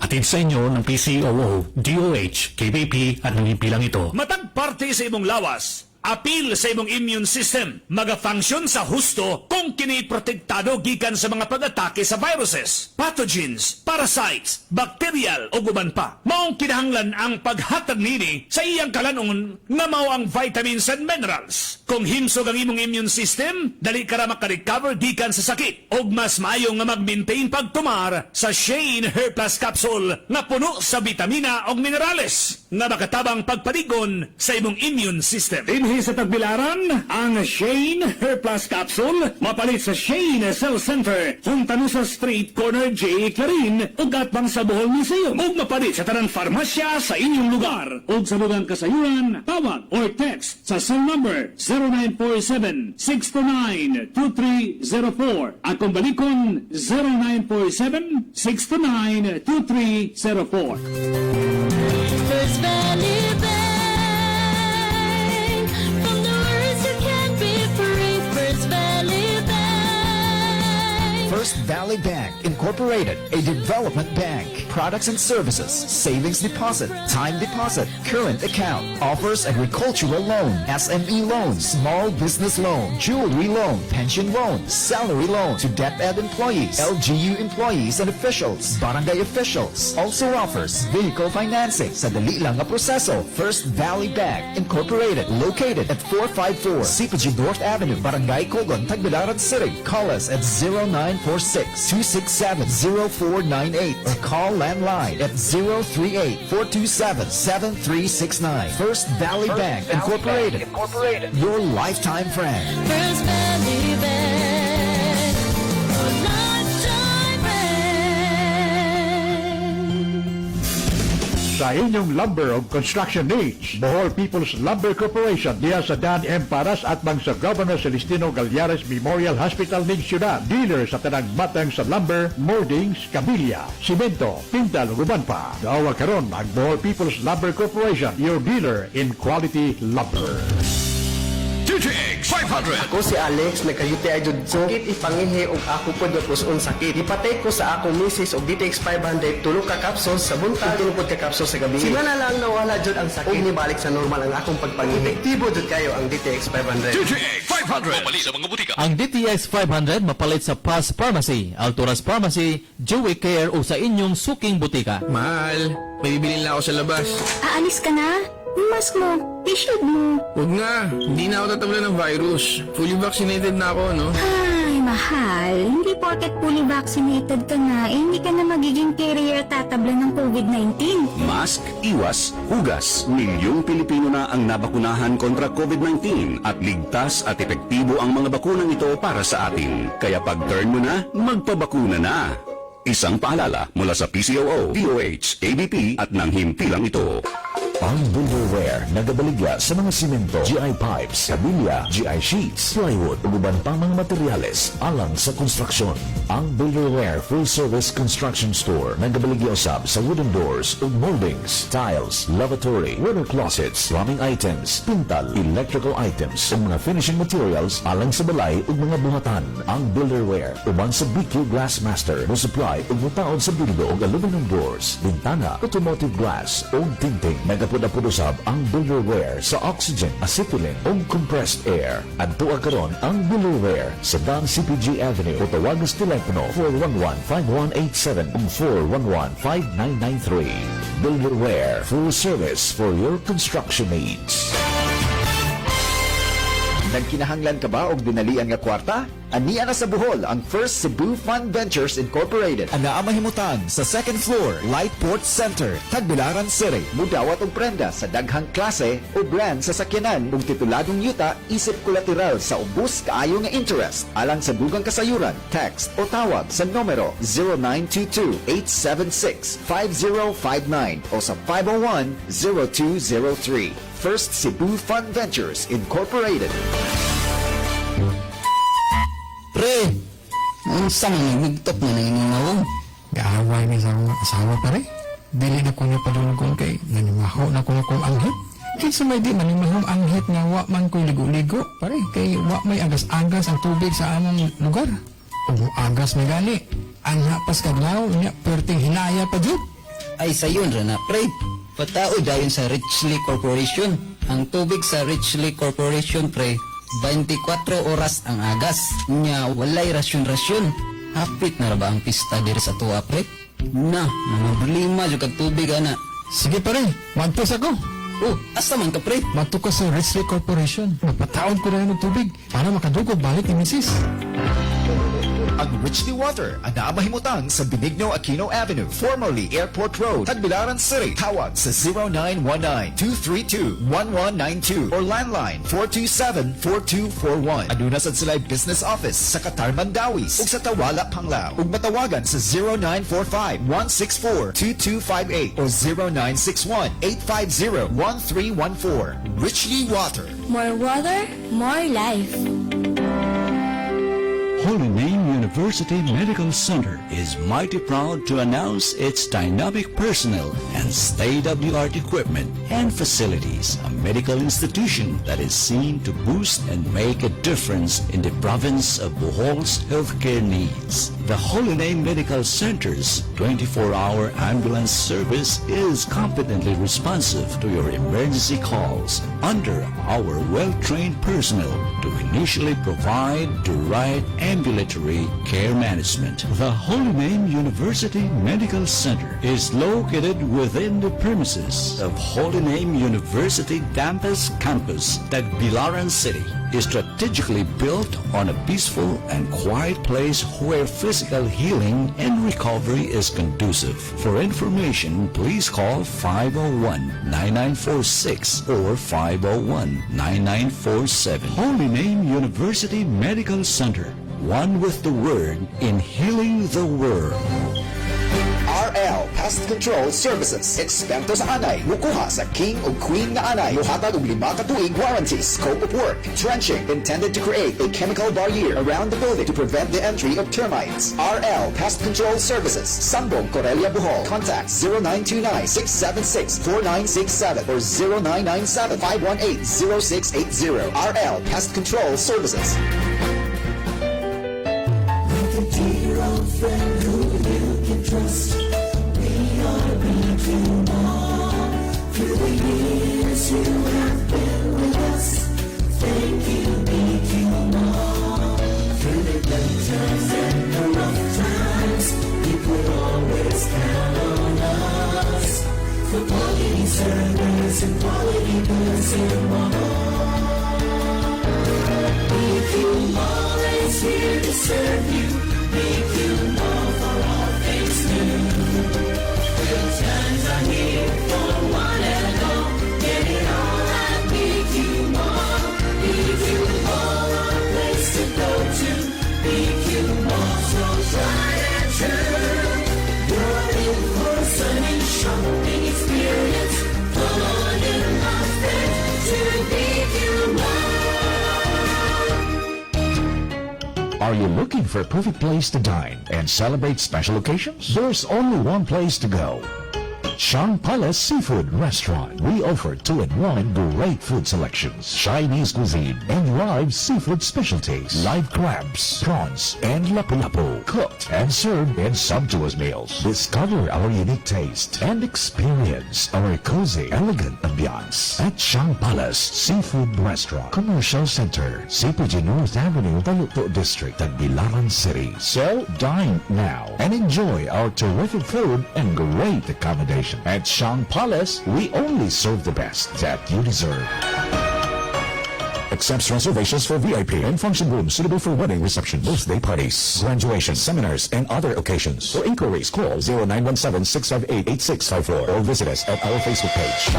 Atid sa inyo ng PCOO, DOH, KBP at ng himpilang ito. Matagparte sa imong lawas. Apil sa imong immune system. Maga-function sa husto kung kini protektado gikan sa mga pag-atake sa viruses, pathogens, parasites, bacterial o guban pa. Maong kinahanglan ang paghatag nini sa iyang kalanon nga mao ang vitamins and minerals. Kung himsog ang imong immune system, dali ka ra makarecover gikan sa sakit. Og mas maayo nga mag-maintain pagtumar sa Shane Hair Plus Capsule na puno sa vitamina o minerales nga makatabang pagpadigon sa imong immune system. Sa Tagbilaran, ang Shane Hair Plus Capsule mapalit sa Shane Cell Center, Fontanusa Street, Corner J. Clarin, ug atbang sa Bohol Museum, ug mapalit sa tanang farmasya sa inyong lugar. Ug sa lugang kasayuran, tawag or text sa cell number 0947-629-2304 at kung balikon 0947-629-2304. First Valley Bank, from the words you can be free. First Valley Bank. First Valley Valley Bank Incorporated, a development bank. Products and services, savings deposit, time deposit, current account, offers agricultural loan, SME loan, small business loan, jewelry loan, pension loan, salary loan to DepEd employees, LGU employees and officials, barangay officials. Also offers vehicle financing sa dali lang nga proseso. First Valley Bank Incorporated, located at 454 CPG North Avenue, Barangay Cogon, Tagbilaran City. Call us at 0946-267-0498 or call landline at 038-427-7369. First Valley Bank Incorporated, your lifetime friend. First Valley Bank, a lifetime friend. Sa inyong lumber o construction needs, Bohol People's Lumber Corporation diya sa Dan M. Paras at bang sa Governor Celestino Gallares Memorial Hospital ning siyudad. Dealer sa tanang matang sa lumber, moldings, kabilya, simento, pintal ug uban pa. Daawa karon ang Bohol People's Lumber Corporation, your dealer in quality lumber. TTX 500. Ako si Alex, nagka-UTI jud sakit ipanginhi og ako pod puson sakit. Ipatay ko sa akong misis og DTX 500 tulo ka capsules sa buntag, tulo pod ka capsules sa gabi. Sila na lang nawala jud ang sakit. Ug nibalik sa normal ang akong pagpanginhi. Epektibo jud kayo ang DTX 500. TTX 500. Mapalit sa mga butika. Ang DTX 500 mapalit sa Paz Pharmacy, Alturas Pharmacy, Joey Care o sa inyong suking butika. Mahal, may bibili na ako sa labas. Aalis ka na? Mask mo, i-shield mo. Huwag na, hindi na ako tatabla ng virus. Fully vaccinated na ako, no? Ay, mahal. Hindi porket fully vaccinated ka na, hindi ka na magiging carrier tatabla ng COVID-19. Mask, iwas, hugas. Milyong Pilipino na ang nabakunahan kontra COVID-19 at ligtas at epektibo ang mga bakunang ito para sa atin. Kaya pag-turn mo na, magpabakuna na. Isang paalala mula sa PCOO, DOH, ABP at ng himpilang ito. Ang Builderware nagabaligya sa mga simento, GI pipes, kabilya, GI sheets, plywood ug uban pang mga materyales alang sa konstruksyon. Ang Builderware Full Service Construction Store nagabaligya usab sa wooden doors ug moldings, tiles, lavatory, water closets, plumbing items, pintal, electrical items ug mga finishing materials alang sa balay ug mga buhatan. Ang Builderware uban sa BQ Glassmaster mo supply ug mutaod sa bildo ug aluminum doors, bintana, automotive glass ug tinting. Pudapudusab ang Builderware sa oxygen, acetylene o compressed air. Adto karon ang Builderware sa Dan CPG Avenue o tawagan sa telepono 411-5187 o 411-5993. Builderware, full service for your construction needs. Nagkinahanglan ka ba og dinalian nga kwarta? Ania na sa Bohol ang First Cebu Fund Ventures Incorporated. Ana mahimutan sa second floor, Lightport Center, Tagbilaran City. Mudawat og prenda sa daghang klase o brand sa sakyanan ug tituladong yuta isip kolateral sa ubos kaayo nga interest. Alang sa dugang kasayuran, text o tawag sa numero 0922-876-5059 o sa 501-0203. First Cebu Fund Ventures Incorporated. Pre, ang sama nagmigtop na nanginingawang. Gaaway ni sa akong asawa pare. Dili na ko niya padulungon kay nanimaho na ko na kong anghit. Kinsa may di manimahong anghit nga wa man ko ligo-ligo pare. Kay wa may agas-agas ang tubig sa among lugar. Kung agas may gani, anha pas kadlaw niya perting hinaya pa jud. Ay sayon ra na pre. Patao dayon sa Richley Corporation. Ang tubig sa Richley Corporation pre, 24 oras ang agas. Nya walay rasyon-rasyon. Hapit na ra ba ang pista diri sa tuwa pre? Na, mga problema jud kag tubig ana. Sige pare, magpus ako. Oh, asa man ka pre? Magto ka sa Richley Corporation. Magpataon ko na ng tubig para makadugog balik ni Mrs. Ang Richley Water ang naamahimutan sa Benigno Aquino Avenue, formerly Airport Road, Tagbilaran City. Tawag sa 0919-232-1192 or landline 427-4241. Aduna sa sila'y business office sa Qatar Mandawis ug sa Tawala Panglao ug matawagan sa 0945-164-2258 o 0961-850-1314. Richley Water. More water, more life. Holy Name University Medical Center is mighty proud to announce its dynamic personnel and state-of-the-art equipment and facilities, a medical institution that is seen to boost and make a difference in the province of Bohol's healthcare needs. The Holy Name Medical Center's 24-hour ambulance service is competently responsive to your emergency calls under our well-trained personnel to initially provide the right ambulatory care management. The Holy Name University Medical Center is located within the premises of Holy Name University Dampes Campus, Tagbilaran City, is strategically built on a peaceful and quiet place where physical healing and recovery is conducive. For information, please call 501-9946 or 501-9947. Holy Name University Medical Center, one with the Word in healing the world. RL Pest Control Services. Ekspento sa anay, mukuha sa king o queen na anay. Muhatag og 5 ka tuig warranty. Scope of work: trenching, intended to create a chemical barrier around the building to prevent the entry of termites. RL Pest Control Services, Sambong, Corelia, Bohol. Contact 0929-676-4967 or 0997-518-0680. RL Pest Control Services. Trust. We are BQ Mall. Through the years you have been with us. Thank you, BQ Mall. Through the good times and the rough times, you could always count on us. For quality service and quality goods in Mall. BQ Mall is here to serve you. BQ Mall for all things new. Good times are here for one and all. Get it all at BQ Mall. BQ Mall, our place to go to. BQ Mall, so tried and true. You're in for a sunny shopping experience. Come on in, my friend, to BQ Mall. Are you looking for a perfect place to dine and celebrate special occasions? There's only one place to go. Shang Palace Seafood Restaurant. We offer 2-in-1 great food selections, Chinese cuisine, and live seafood specialties, live crabs, prawns, and lapu-lapu, cooked and served in sumptuous meals. Discover our unique taste and experience our cozy, elegant ambiance at Shang Palace Seafood Restaurant, Commercial Center, CPG North Avenue, Taluto District, Tagbilaran City. So dine now and enjoy our terrific food and great accommodation. At Shang Palace, we only serve the best that you deserve. Accepts reservations for VIP and function rooms suitable for wedding reception, birthday parties, graduation, seminars, and other occasions. For inquiries, call 0917-658-8654 or visit us at our Facebook page.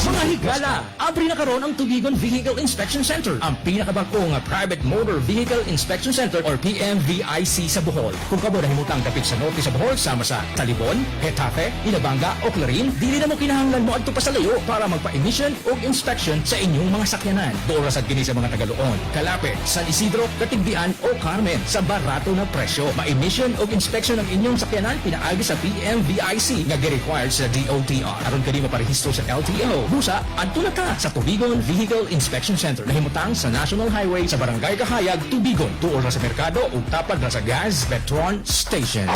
Mga higala, abri na karon ang Tubigon Vehicle Inspection Center, ang pinakabagong private motor vehicle inspection center or PMVIC sa Bohol. Kung kamo nahimutang dapit sa norte sa Bohol, sama sa Talibon, Hetafe, Inabanga o Clarin, dili na mo kinahanglan mo adto pa sa layo para magpa-emission o inspection sa inyong mga sakyanan. Doon sa sa mga Tagaloon, Kalapit, San Isidro, Katigbian o Carmen sa barato na presyo. Ma-emission o inspection ng inyong sakyanan pinaagi sa PMVIC nga gi-required sa DOTR. Aron kani maparehistro sa LTO. Busa, adto na ka sa Tubigon Vehicle Inspection Center na himutang sa National Highway sa Barangay Kahayag, Tubigon. Tuol na sa merkado o tapad na sa gas Petron Station.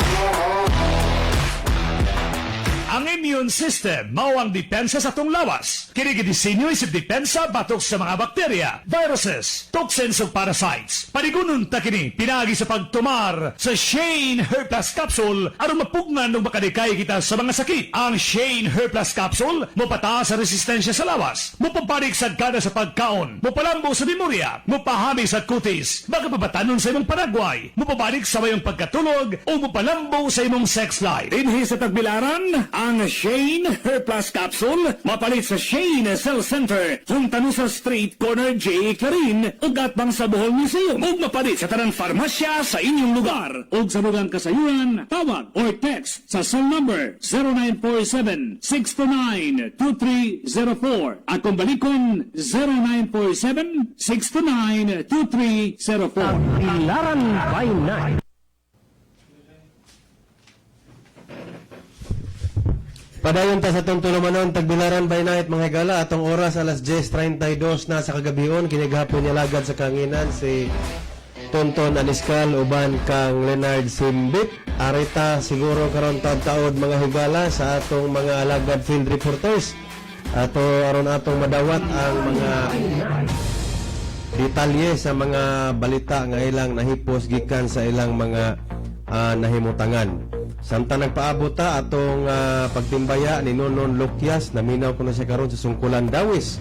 Ang immune system mao ang depensa sa atong lawas. Kini gidisenyo isip depensa batok sa mga bakterya, viruses, toxins ug parasites. Panigunon ta kini pinaagi sa pagtumar sa Shane Hair Plus Capsule aron mapugnan ug makadikay kita sa mga sakit. Ang Shane Hair Plus Capsule mopataas sa resistensya sa lawas, mopaparik sa kada sa pagkaon, mopalambo sa memorya, mopahami sa kutis, makapabatanon sa imong panagway, mopabalik sa mayong pagkatulog o mopalambo sa imong sex life. Dinhi sa Tagbilaran, ang Shane Hair Plus Capsule mapalit sa Shane Cell Center kung Tanusa Street, Corner J. Clarin ug atbang sa Bohol Museum ug mapalit sa tanang farmasya sa inyong lugar. Ug sa mugang kasayuran, tawag or text sa cell number 0947-629-2304 at kung balikon 0947-629-2304. Tagbilaran by night. Padayon ta sa itong tulumanon, Tagbilaran by night, mga higala. Atong oras, alas 10:32 na sa kagabion. Kinighapon niya lagad sa kanginan si Tonton Aniskal uban kang Leonard Simbit. Arita siguro karon taud mga higala sa atong mga alagad field reporters. Ato aron atong madawat ang mga detalye sa mga balita nga ilang nahipos gikan sa ilang mga nahimutangan. Samtang nagpaabot ta atong pagtimbaya ni Nonon Lukyas, naminaw ko na siya karon sa Sungkulan Dawis.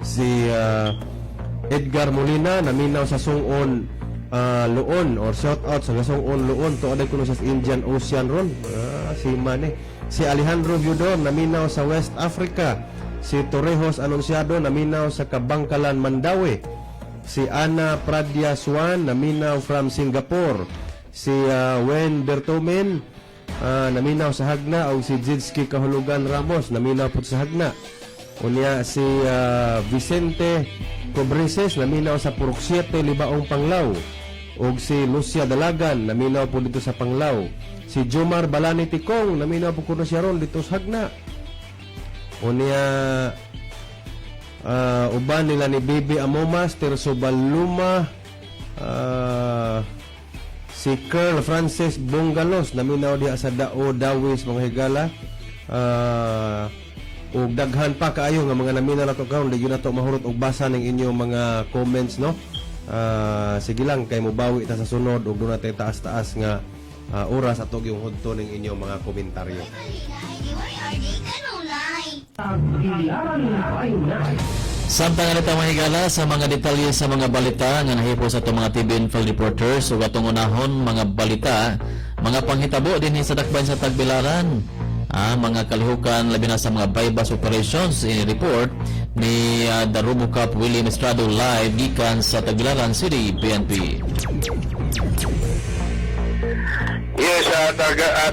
Si Edgar Molina naminaw sa Sungon Luon or shout out sa Sungon Luon to aday kuno sa Indian Ocean ron. Si Mane. Si Alejandro Viudor naminaw sa West Africa. Si Torrejos Anunciado naminaw sa Kabangkalan, Mandawi. Si Ana Pradya Swan naminaw from Singapore. Si Wen Bertomen naminaw sa Hagna o si Jidski Kahulugan Ramos naminaw po sa Hagna. Unya si Vicente Cobreses naminaw sa Purok 7 Libaong Panglao. O si Lucia Dalagan naminaw po dito sa Panglao. Si Jomar Balani Tikong naminaw po kuno siya ron dito sa Hagna. Unya uban nila ni Bibi Amomas, Terso Baluma, si Curl Francis Bongalos naminaw diha sa Dao Dawis mga higala. Ug daghan pa kaayo nga mga naminaw nato karon di na to mahurot og basa ning inyong mga comments no. Sige lang kay mobawi ta sa sunod ug doon natin taas-taas nga oras ato yung hudto ning inyong mga komentaryo. Samtang nga mga higala sa mga detalye sa mga balita nga nahipos sa itong mga TVN Field Reporters ug atong unahon mga balita, mga panghitabo din sa dakbayan sa Tagbilaran. Mga kalihukan labi na sa mga bypass operations in report ni Darumo Cup William Estrado live gikan sa Tagbilaran City PNP. Yes,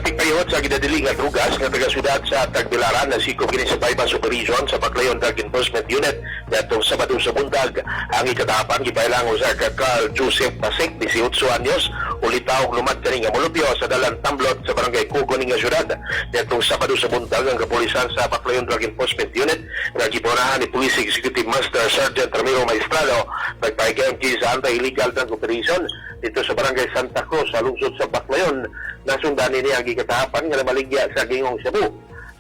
tigpayot sa gidadiling at rugas nga taga-sudad sa Tagbilaran na sikop kini sa bypass operation sa Baclayon Drug Enforcement Unit datong Sabado sa buntag. Ang ikatahapan gipailang usa ka Carl Joseph Pasik 18 anyos ulitaw lumad kani nga molupyo sa dalan Tamblot sa barangay Kugon nga syudad. Datong Sabado sa buntag ang kapulisan sa Baclayon Drug Enforcement Unit nga gipunahan ni Police Executive Master Sergeant Ramiro Maestrado nagpahigayong sa anti-illegal drug operation dito sa barangay Santa Cruz sa lungsod sa Baclayon. Nasundan niya ang gikatahapan nga namaligya sa Gingong Cebu.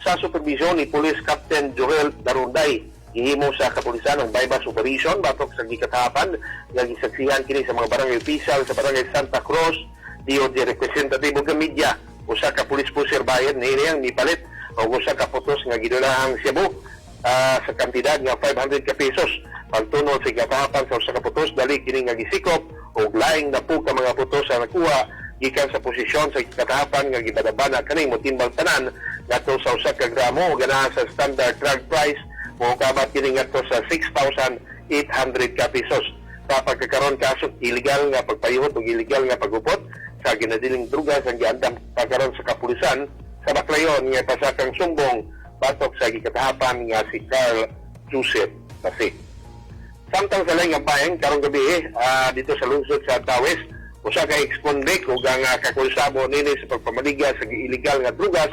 Sa supervisyon ni Police Captain Joel Darunday, gihimo sa kapulisan ang bypass operation batok sa gikatahapan nga gisaksihan kini sa mga barangay official sa barangay Santa Cruz, DOJ representative ug media. Usa ka police pusher bayan niyang nipalit og usa ka putos nga gidulahang Cebu sa kantidad nga 500 ka pesos. Pagtunod sa gikatahapan sa usa ka putos dali kini nga gisikop og laing na po ka mga putos sa nakuha gikan sa posisyon sa katahapan nga gibadabana kaning motimbang tanan ngadto sa usa ka gramo ganahan sa standard drug price mo kabat kini ngadto sa 6,800 ka pesos. Sa pagkakaroon kaso illegal nga pagpayuhot ug illegal nga pagupot sa ginadiling drugas ang giandam pagkaroon sa kapulisan sa Baclayon nga pasakang sumbong batok sa gikatahapan nga si Carl Joseph Pasik. Samtang sa laing bayan karong gabi dito sa lungsod sa Dawis usa ka ex-convict ug ang kakulsabo nini sa pagpamaliga sa illegal nga drugas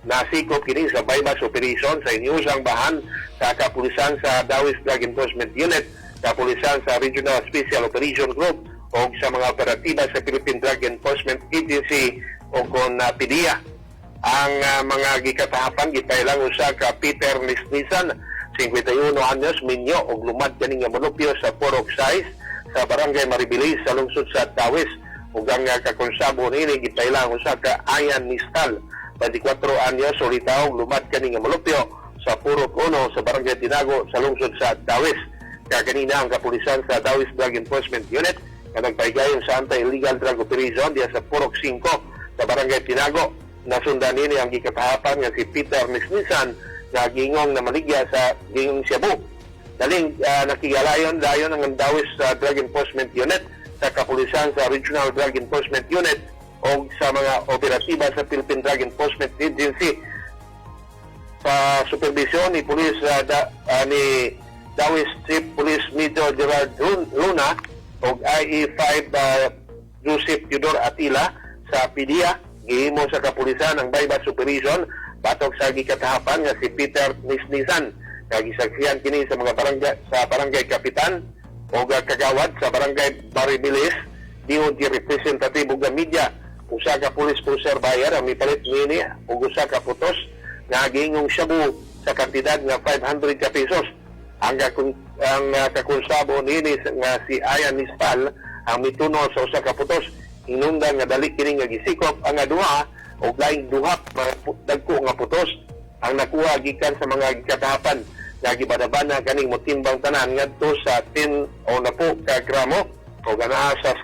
nasikop kini sa bypass operation sa inyusang bahan sa kapulisan sa Dawis Drug Enforcement Unit, kapulisan sa Regional Special Operation Group o sa mga operatiba sa Philippine Drug Enforcement Agency o kon PDEA. Ang mga gikatahapan gipailang usa ka Peter Nisnisan 51 anyos minyo og lumad kani nga monopio sa Purok 6 sa barangay Maribilis sa lungsod sa Dawis ug ang kakonsabo nini gipailang usa ka Ayan Mistal 24 anyos ulitaw lumad kani nga molupyo sa Purok 1 sa barangay Tinago sa lungsod sa Dawis. Kaganina ang kapulisan sa Dawis Drug Enforcement Unit nga nagpahigayon sa anti-illegal drug operation diya sa Purok 5 sa barangay Tinago. Nasundan nini ang gikatahapan nga si Peter Nisnisan nga gingong na maligya sa Gingong Cebu. Daling nakigalayon dayon ang Dawis Drug Enforcement Unit sa kapulisan sa Regional Drug Enforcement Unit o sa mga operatiba sa Philippine Drug Enforcement Agency sa supervisyon ni Police ni Dawis Chief Police Major Gerard Luna o IE5 Joseph Theodor Atila sa PDEA gihimo sa kapulisan ang bypass operation batok sa gikatahapan nga si Peter Nisnisan. Kagisaksihan kini sa mga barangay Kapitan, o kagawad sa barangay Baribilis diyon ti representative ug media usa ka police cruiser buyer ang mipalit niini ug usa ka putos nga gingong shabu sa kantidad nga 500 ka pesos. Ang kakonsabo niini nga si Ayan Nispal ang mituno sa usa ka putos hinungdan nga dali kini nga gisikop ang duha og laing duha dagko nga putos ang nakuha gikan sa mga gikatahapan nga gibadabana kaning motimbang tanan ngadto sa 10 o na po ka gramo o ganaha sa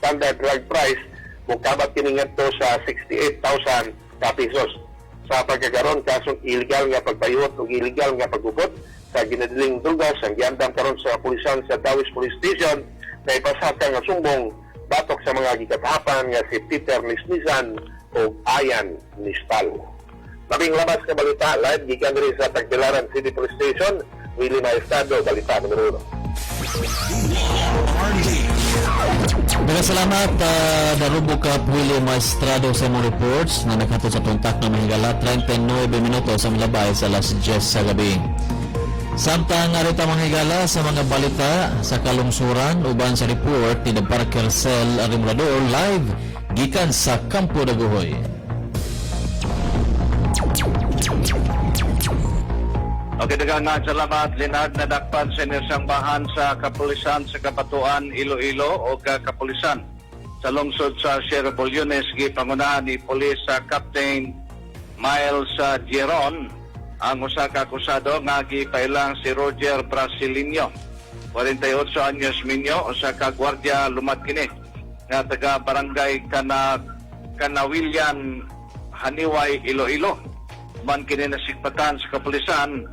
standard drug price mukabat kini ngadto sa 68,000 ka pesos. Sa pagkakaroon kasong illegal nga pagpayot o illegal nga pagubot sa ginadiling drugas ang giandam karon sa pulisan sa Taoist Police Station na ipasaka nga sumbong batok sa mga gikatahapan nga si Peter Nisnisan o Ayan Nispal. Labing labas ka balita live gikan diri sa Tagbilaran City Police Station. Willie Maestado, balita numero 1. Daghang salamat Darubo Kap Willie Maestrado sa mga reports na naghatod sa tuntak na mahigala 39 minutos sa milabay sa alas 10 sa gabi. Samtang arita mga higala sa mga balita sa kalungsuran uban sa report ni Parker Cell Arimulador live gikan sa Campo Daguhoy. Okay, daghang salamat Linag na dakpan sa inyong bahan sa kapulisan sa Kabatuan, Iloilo o kapulisan sa lungsod sa Sierra Bolyones gipangunahan ni Police Captain Miles Giron ang usa ka akusado nga gipailang si Roger Brasileño 48 anyos minyo usa ka gwardiya lumat kini nga taga barangay Kanawilan Haniway, Iloilo. Man kini nasigpatan sa kapulisan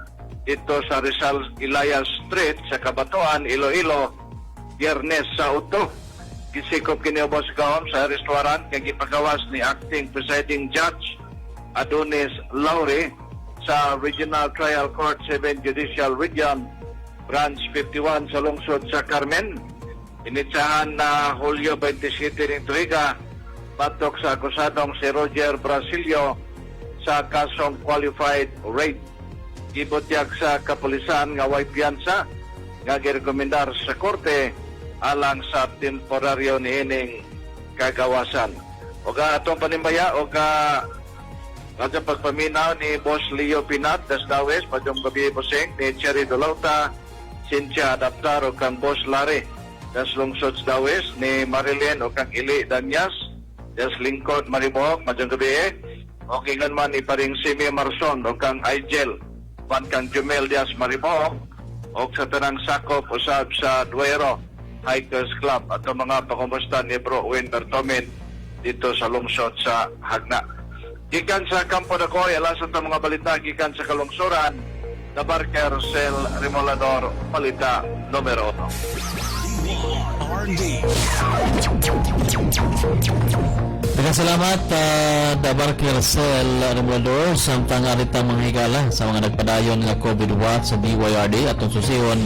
dito sa Rizal Ilaya Street sa Kabatuan, Iloilo, Biyernes sa Uto. Gisikop kini ubos gahom sa restaurant nga gipagawas ni Acting Presiding Judge Adonis Laure sa Regional Trial Court 7 Judicial Region Branch 51 sa lungsod sa Carmen. Initsahan na Hulyo 27 ng tuiga batok sa akusadong si Roger Brasileño sa kasong qualified rape. Gibutyag sa kapulisan nga way piyansa nga girekomendar sa korte alang sa temporaryo niining kagawasan. O ka atong panimbaya o ka sa pagpaminaw ni Boss Leo Pinat das Dawes, Padong Gabi Boseng, ni Cherry Dolauta, Cynthia Adaptar o kang Boss Larry das Lungsod Dawes, ni Marilyn o kang Ili Danyas, das Lingkod Maribok, Padong Gabi o kingan man ni Paring Simi Marson o kang Aigel pan kang Jumel Diaz Maribok o sa tanang sakop usab sa Duero Hikers Club at ang mga pakumusta ni Bro Win Bertomin dito sa lungsod sa Hagna. Gikan sa Campo Daguhoy, alas ang mga balita gikan sa kalungsuran na Parker Cell Arimulador, balita numero 1. Daghang salamat Dabar Cell Arimulador samtang arita mga higala sa mga nagpadayon nga COVID watch sa DYRD atong susihon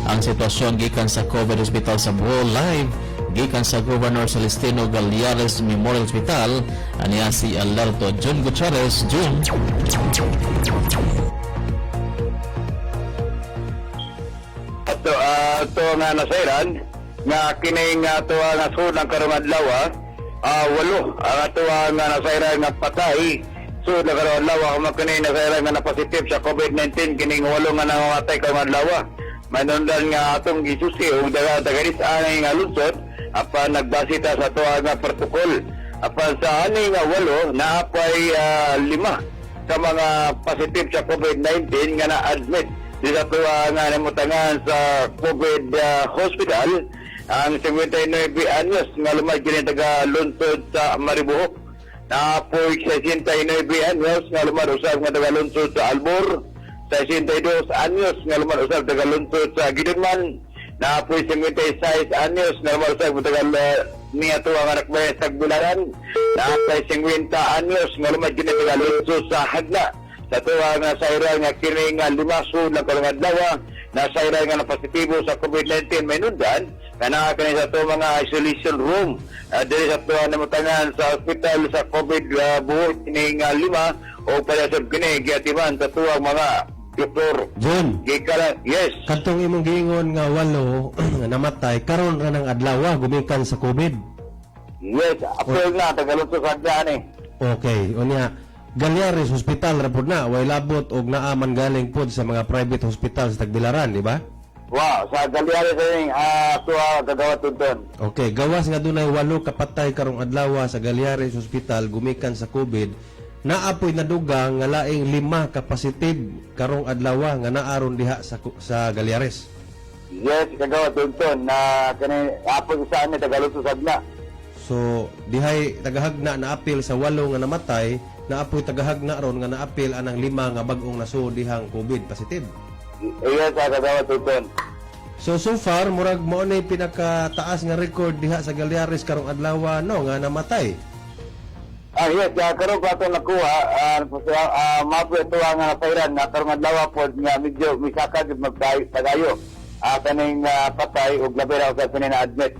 ang sitwasyon gikan sa COVID Hospital sa Bohol live gikan sa Governor Celestino Galliares Memorial Hospital aniya si Alberto John Gutierrez Jun. Ato nga nasairan nga kining ato nga sunang karong adlaw walo ang ato nga nasairan nga patay so karong adlaw ang kining nasairan nga na-positive sa COVID-19 kining walo nga nangamatay karong adlaw manundan nga atong gisusi og dagaris anay nga lunsod apan nagbasita sa ato nga protokol apan sa anay nga walo naapay 5 sa mga positive sa COVID-19 nga na-admit di sa ato nga namutangan sa COVID hospital ang 59 anyos nga lumay kini taga lunsod sa Maribohok naapoy 69 anyos nga lumay usab nga taga lunsod sa Albor 62 anyos nga lumay usab taga lunsod sa Gidinman naapoy 56 anyos nga lumay usab taga niya to ang anak bayan sa Tagbilaran naapoy 50 anyos nga lumay kini taga lunsod sa Hagna sa tuwa nga sayra nga kini nga limaso na karong adlaw na sayra nga positibo sa COVID-19 mainundan kana kani sa to mga isolation room diri sa tuwa na mutangan sa hospital sa COVID buhol kini nga 5 o para sa kini giatiman sa tuwa mga Doktor. John. Yes. Katong imong giingon nga 8 nga namatay karon ra ng adlaw gumikan sa COVID. Yes, apel na tagalog sa ni. Okay, unya Galyares Hospital ra pud na way labot og naaman galing pod sa mga private hospital sa Tagbilaran, di ba? Wow, sa Galyares ini tuwa kagawat tunton. Okay, gawas nga dunay 8 kapatay karong adlaw sa Galyares Hospital gumikan sa COVID. Naapoy nadugang nga laing 5 ka positive karong adlaw nga naaron diha sa Galyares. Yes, kagawat tunton na kani apoy sa ni tagalog sa na. So, dihay tagahagna na apil sa 8 nga namatay, naapoy tagahagna ron nga naapil anang 5 nga bag-ong naso dihang COVID positive. Yes, kagawat tunton. So far murag mo na pinakataas nga record diha sa Galyares karong adlaw no nga namatay. Yes, karon ko ato nakuha mapo ito nga nasairan na karong adlaw pod nga medyo misaka gid magtagayo. Kaning patay ug labi ra sa na admit.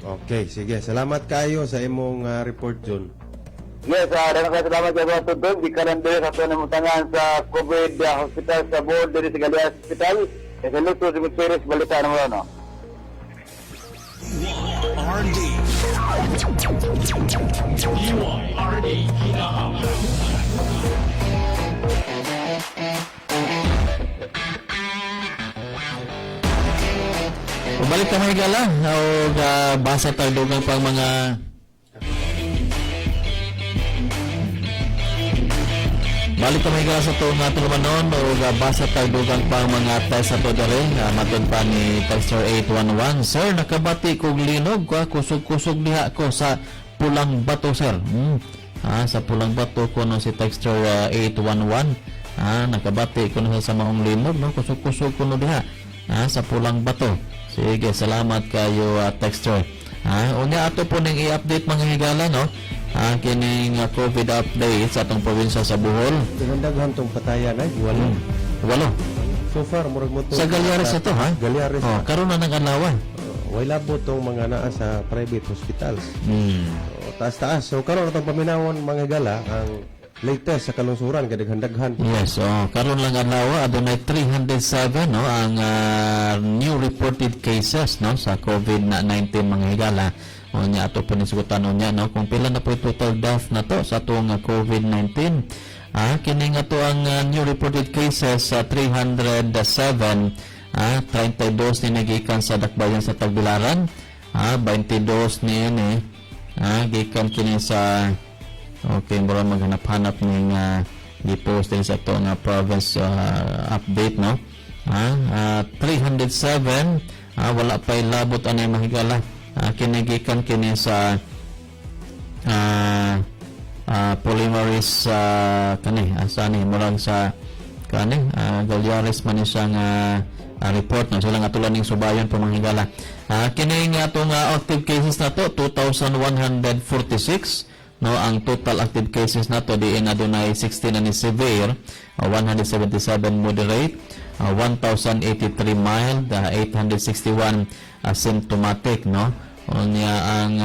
Okay, sige. Salamat kayo sa imong report, John. Yes, salamat sa mga tutod. Di ka lang din sa tunamutangan sa COVID hospital sa board din sa Galyares Hospital. Kasi luto si Mutseres, balita na mo, no? UIRD. UIRD kinahanglan. Balik ka may gala o basa tayo dugang pang mga balik ka may gala sa itong nga tulumanon o basa tayo dugang pang mga test sa to dere matod pa ni Texter 811. Sir, nakabati kong linog kusog-kusog diha ko sa Pulang Bato, sir. Sa Pulang Bato ko no si Texter 811. Nakabati ko no sa maong linog no kusog-kusog ko no diha sa Pulang Bato. Sige, salamat kayo Texter. Unya ato po ning i-update mga higala no. Kining COVID update sa atong probinsya sa Bohol. Daghan tong patayan ay 8. So far murag mo to. Sa Galyares ito ha? Galyares. Karon na nang adlaw. Way labot tong mga naa sa private hospitals. Taas-taas. So karon atong paminawon mga higala ang latest sa kalungsuran kay daghan-daghan. Yes, karon lang adlaw adunay 307 no ang new reported cases no sa COVID-19 mga higala. Unya ato po nisgutan unya no kung pila na po total death na to sa atong COVID-19. Kini nga to ang new reported cases sa 307. 32 ni nagikan sa dakbayan sa Tagbilaran. 22 ni ini gikan kini sa okay, mura maghanap-hanap ng i-post din sa ito nga province update, no? 307, wala pa ilabot anay mahigala. Kinigikan kini sa polymerase asani murang sa Galyares man isang report no sila nga tulan ning subayon pa mahigala. Kini nga itong active cases na to 2,146 no ang total active cases nato diin adunay 16 na ni severe, 177 moderate, 1083 mild, 861 asymptomatic no. Unya ang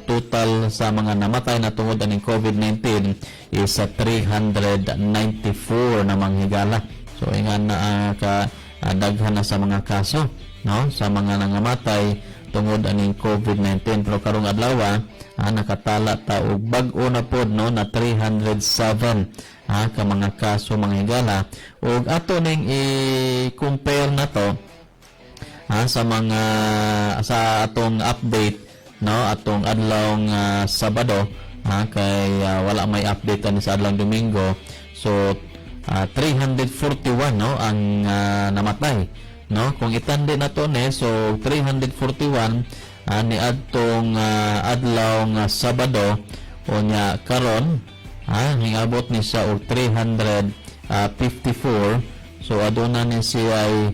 total sa mga namatay na tungod aning COVID-19 is 394 na manghigala. So ingan na daghan na sa mga kaso no sa mga nangamatay tungod aning COVID-19 pero karong adlaw nakatala ta og bag-o na pod no na 307 ka mga kaso mga higala ug ato ning i-compare na to sa mga sa atong update no atong adlaw Sabado kay wala may update ani sa adlaw Domingo so 341 no ang namatay no kung itandi na to ne so 341 ni adtong adlaw nga Sabado unya karon hingabot ni sa og 354 so aduna ni siya ay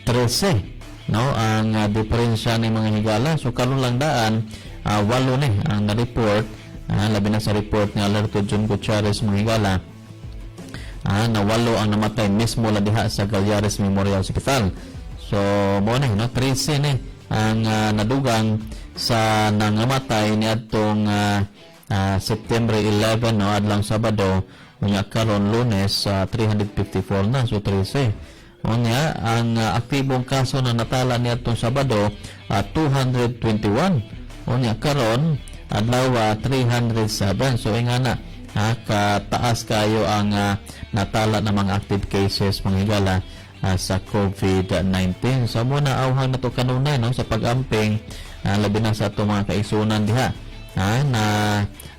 13 no ang diferensya ni mga higala so karon lang daan 8 ni ang na-report labi na sa report ni Alerto John Gutierrez mga higala na 8 ang namatay mismo la diha sa Galyares Memorial Hospital so mo ni no 13 ni ang nadugang sa nangamatay ni adtong September 11 no adlang Sabado Unya karon Lunes 354 na, so 13. Unya ang aktibong kaso na natala niadtong Sabado 221. Unya karon adlaw 307. So ingana kataas kayo ang natala ng mga active cases mga higala sa COVID-19. So muna awhang na to kanunay no sa pag-amping labi na sa ato mga kaigsunan diha na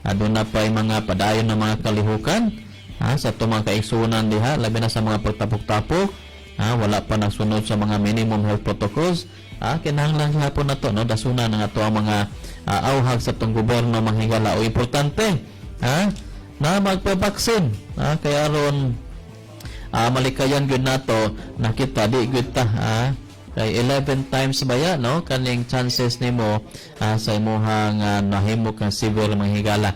aduna na pa mga padayon ng mga kalihukan sa ato mga kaigsunan diha labi na sa mga pagtapok-tapok. Wala pa nasunod sa mga minimum health protocols. Kinahanglan hapon na to no dasuna ng ato ang mga awhag sa itong gobyerno mga higala o importante na magpabaksin kaya ron malikayan gyud nato nakita di gyud ta kay 11 times ba ya no kaning chances nimo sa imong nahimo kang severe mga higala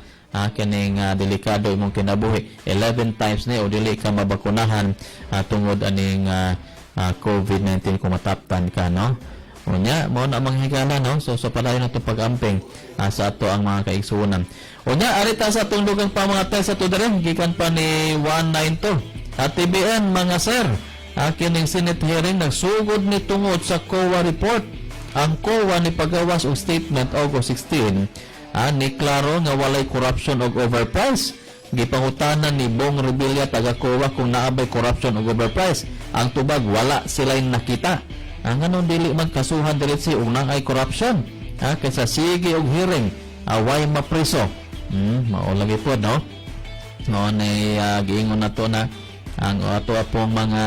kaning delikado imong kinabuhi 11 times ni o dili ka mabakunahan tungod aning COVID-19 kung mataptan ka no. Unya mo na mga higala no so padayon nato pag-amping sa ato ang mga kaigsuonan. Unya arita sa atong dugang pa mga test ato dere gikan pa ni 192 at TBN mga sir kining Senate hearing nagsugod ni tungod sa COA report. Ang COA ni pagawas og statement August 16 ni klaro nga walay corruption og overprice. Gipangutanan ni Bong Revilla taga COA kung naabay corruption og overprice. Ang tubag wala sila nakita. Ang anon dili man kasuhan diretsi og nangay corruption kaysa sige og hearing away mapriso. Mao lagi po no. No nay giingon nato na ang ato pong mga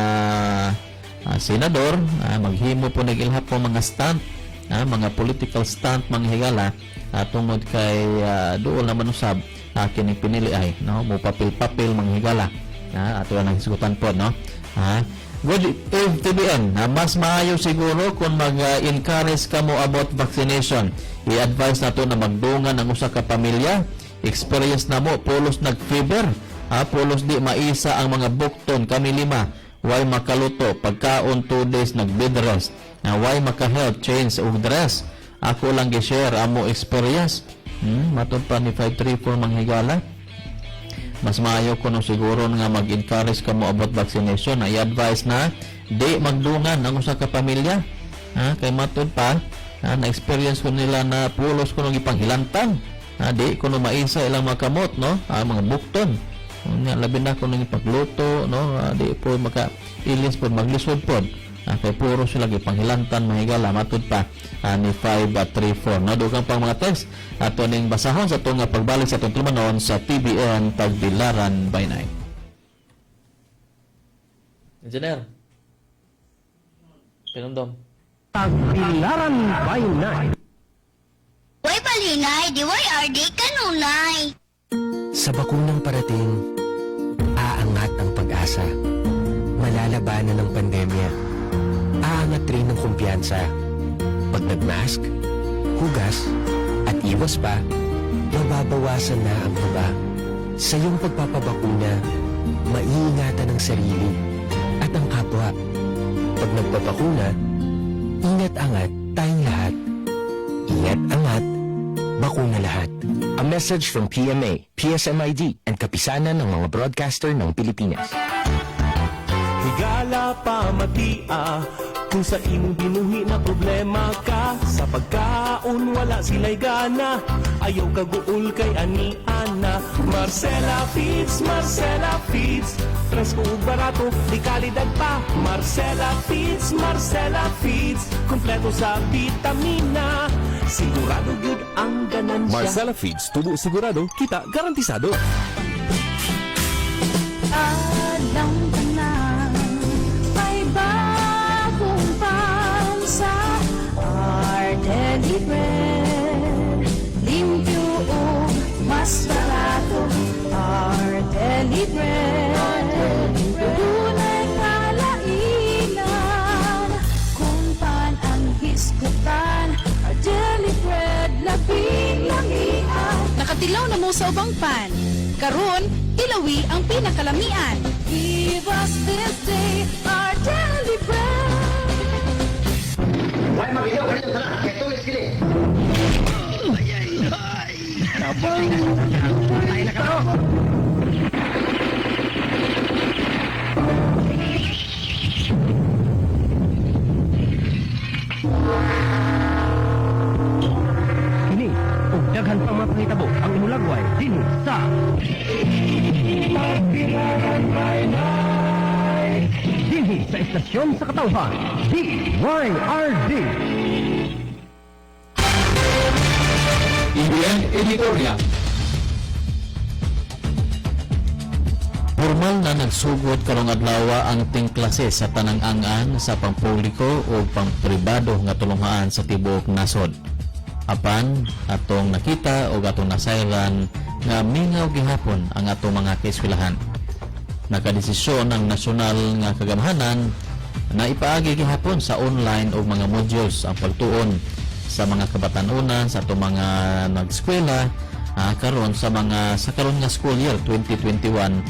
senador maghimo po nagilhap po mga stunt mga political stunt mga higala tungod kay doon naman usab kining pinili ay no mo papel-papel mga higala ato nang hisgutan po no. Good TBN, mas maayo siguro kung mag-encourage ka mo about vaccination. I-advise na to na magdungan ang usa ka pamilya. Experience na mo, pulos nag-fever. Pulos di maisa ang mga bukton, kami 5. Why makaluto, pagkaon 2 days nag-bed rest. Why maka-health, change og dress. Ako lang gi-share amo experience. Matod pa ni 534 mga higala. Mas maayo ko no siguro nga mag-encourage ka mo about vaccination na i-advise na di magdungan ang usa ka pamilya kay matod pa na-experience ko nila na pulos ko nung ipanghilantan di ko no maisa ilang makamot no mga bukton labi na ko nung ipagluto no di po maka-ilis po maglisod po kay puro sila ipanghilantan mahigala matod pa ni 534 no dugang pang mga text ato ning basahon sa itong pagbalik sa itong tumanon sa TBN Tagbilaran by Night. Engineer Pinundong Tagbilaran by Night. Way balingay, di way RD kanunay. Sa bakunang parating, aangat ang pag-asa. Malalabanan ng pandemya. Aangat rin ng kumpiyansa. Pag nag-mask, hugas, at iwas pa, mababawasan na ang kaba. Sa iyong pagpapabakuna, maiingatan ang sarili at ang kapwa. Pag nagpapakuna, ingat-angat tayong lahat. Ingat-angat, bakuna lahat. A message from PMA, PSMID, and kapisanan ng mga broadcaster ng Pilipinas. Higala pa matia kung sa imong binuhi na problema ka. Sa pagkaon wala sila'y gana, ayaw kaguol kay ani-ana. Marcela Feeds, fresco ug barato, di kalidad pa. Marcela Feeds, kompleto sa vitamina. Sigurado yun ang ganansya. Marcela Feeds, tubo sigurado, kita garantisado. Alam ka na, may bagong pansa. Our Daily Bread, limpyo o mas barato. Our Daily Bread, dunay kalainan. Kung paan ang hisgutan, our Daily Bread, labing lamian. Nakatilaw na mo sa ubang pan. Karon, ilawi ang pinakalamian. Give us this day our daily bread. Why magiyaw ka rin sana? Kaya tulis kini. Ay. Abang. Ay na ka. Istasyon sa Katauhan, DYRD. EBN Editorial. Formal na nagsugod karong adlaw ang ting klase sa tanang angan sa pampubliko o pampribado nga tulungaan sa tibuok nasod. Apan atong nakita o atong nasayran nga mingaw gihapon ang atong mga kaeskwelahan. Nakadesisyon ang nasyonal nga kagamhanan na ipaagi gihapon sa online o mga modules ang pagtuon sa mga kabatanunan sa atong mga nag-eskwela karon sa karon nga school year 2021-2022.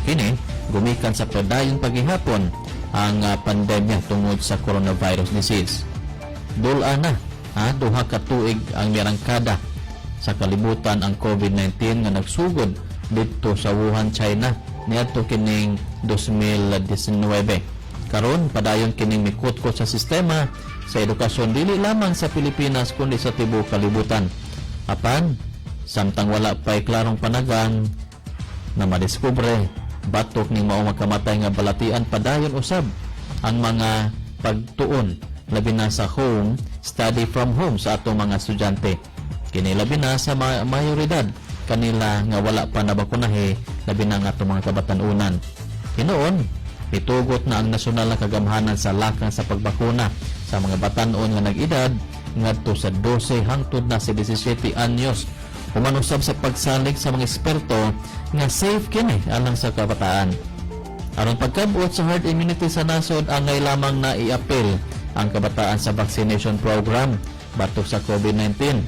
Kini gumikan sa padayon paghihapon ang pandemya tungod sa coronavirus disease. Dula na duha ka tuig ang mirangkada sa kalibutan ang COVID-19 nga nagsugod dito sa Wuhan, China niadto kining 2019. Karon padayon kining mikot-kot sa sistema sa edukasyon dili lamang sa Pilipinas kundi sa tibuok kalibutan. Apan samtang wala pa'y klarong panagan na madiskubre batok ning mao makamatay nga balatian padayon usab ang mga pagtuon labi na sa home study from home sa atong mga estudyante. Kini labi na sa mayoridad kanila nga wala pa nabakunahe labi na nga atong mga kabatanunan. Hinoon itugot na ang nasyonal na kagamhanan sa lakang sa pagbakuna sa mga batanon nga nag-edad ngadto sa 12 hangtod na sa 17 anyos. Umanusab sa pagsalig sa mga eksperto nga safe kini alang sa kabataan. Aron pagkabuot sa herd immunity sa nasod, angay lamang na i-appeal ang kabataan sa vaccination program batok sa COVID-19.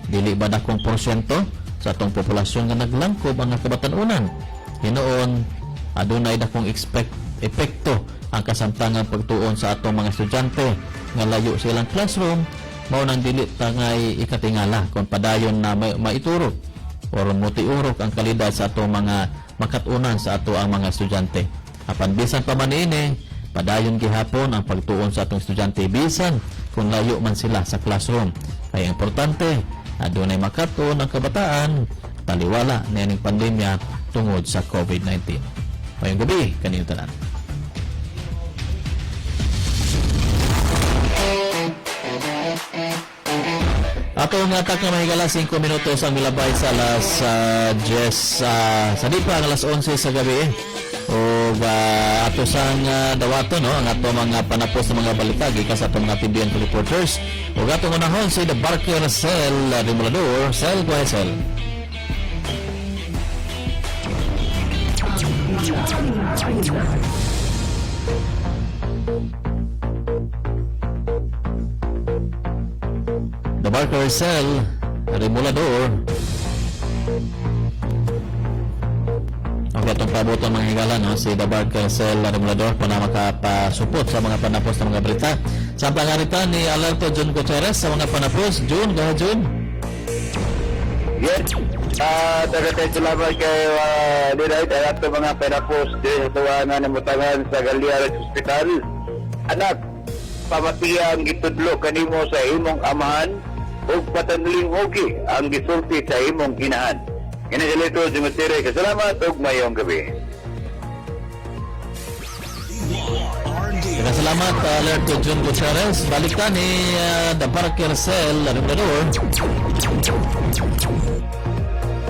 Dili ba dakong porsyento sa atong populasyon nga naglangkob ang kabatanunan? Hinoon adunay dakong epekto ang kasamtangan pagtuon sa atong mga estudyante nga layo sa ilang classroom, mao nang dili tangay ikatingala kung padayon na maiturok o mutiurok ang kalidad sa atong mga makatunan sa ato ang mga estudyante. Apan bisan pa man ini, padayon gihapon ang pagtuon sa atong estudyante bisan kung layo man sila sa classroom. Kaya importante adunay makatuon ang kabataan taliwala nining pandemya tungod sa COVID-19. Mayong gabi kanino tanan. Ato nga atak na mahigala 5 minutos ang milabay sa alas 10 sa di pa ang alas 11 sa gabi o ato sang dawato no ang ato mga panapos ng mga balita gikan sa atong mga TBN reporters o ato unahon si The Barker Cell Remulador Cell Guesel. The Barker Cell Remulador. Okay, itong pabuto mga higala no? Si The Barker Cell Remulador pa na makapasupot sa mga panapos ng mga berita. Sa pangarita ni Alerto John Gutierrez sa mga panapos. June, gaha June. Yes. Tagay salamat kay Dinay at ato mga panapos din sa tuwangan ng mutangan sa Galiares Hospital. Anak, pamatiyang gitudlo kanimo sa imong amahan ug patanling hoki ang gisulti sa imong ginahan. Kini Alerto John Gutierrez, salamat ug mayong gabi. Salamat Alerto John Gutierrez. Balik ta ni The Barker Cell Remulador.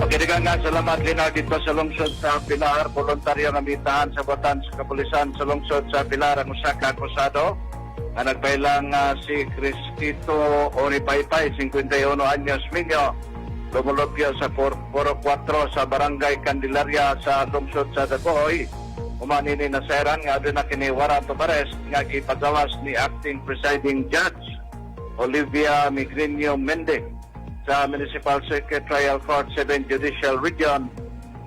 Okay, nga salamat Lina dito sa lungsod sa Pilar, voluntaryo nga mitahan sa batan sa kapulisan sa lungsod sa Pilar ang usa ka akusado nga nagpailang si Cristito Oripaypay, 51 anyos minyo, lumulupyo sa Poro 4 sa Barangay Candelaria sa lungsod sa Dagohoy. Umanini na seran nga doon na kini warrant of arrest nga gipagawas ni Acting Presiding Judge Olivia Migrinio Mendez sa Municipal Secretarial Court 7 Judicial Region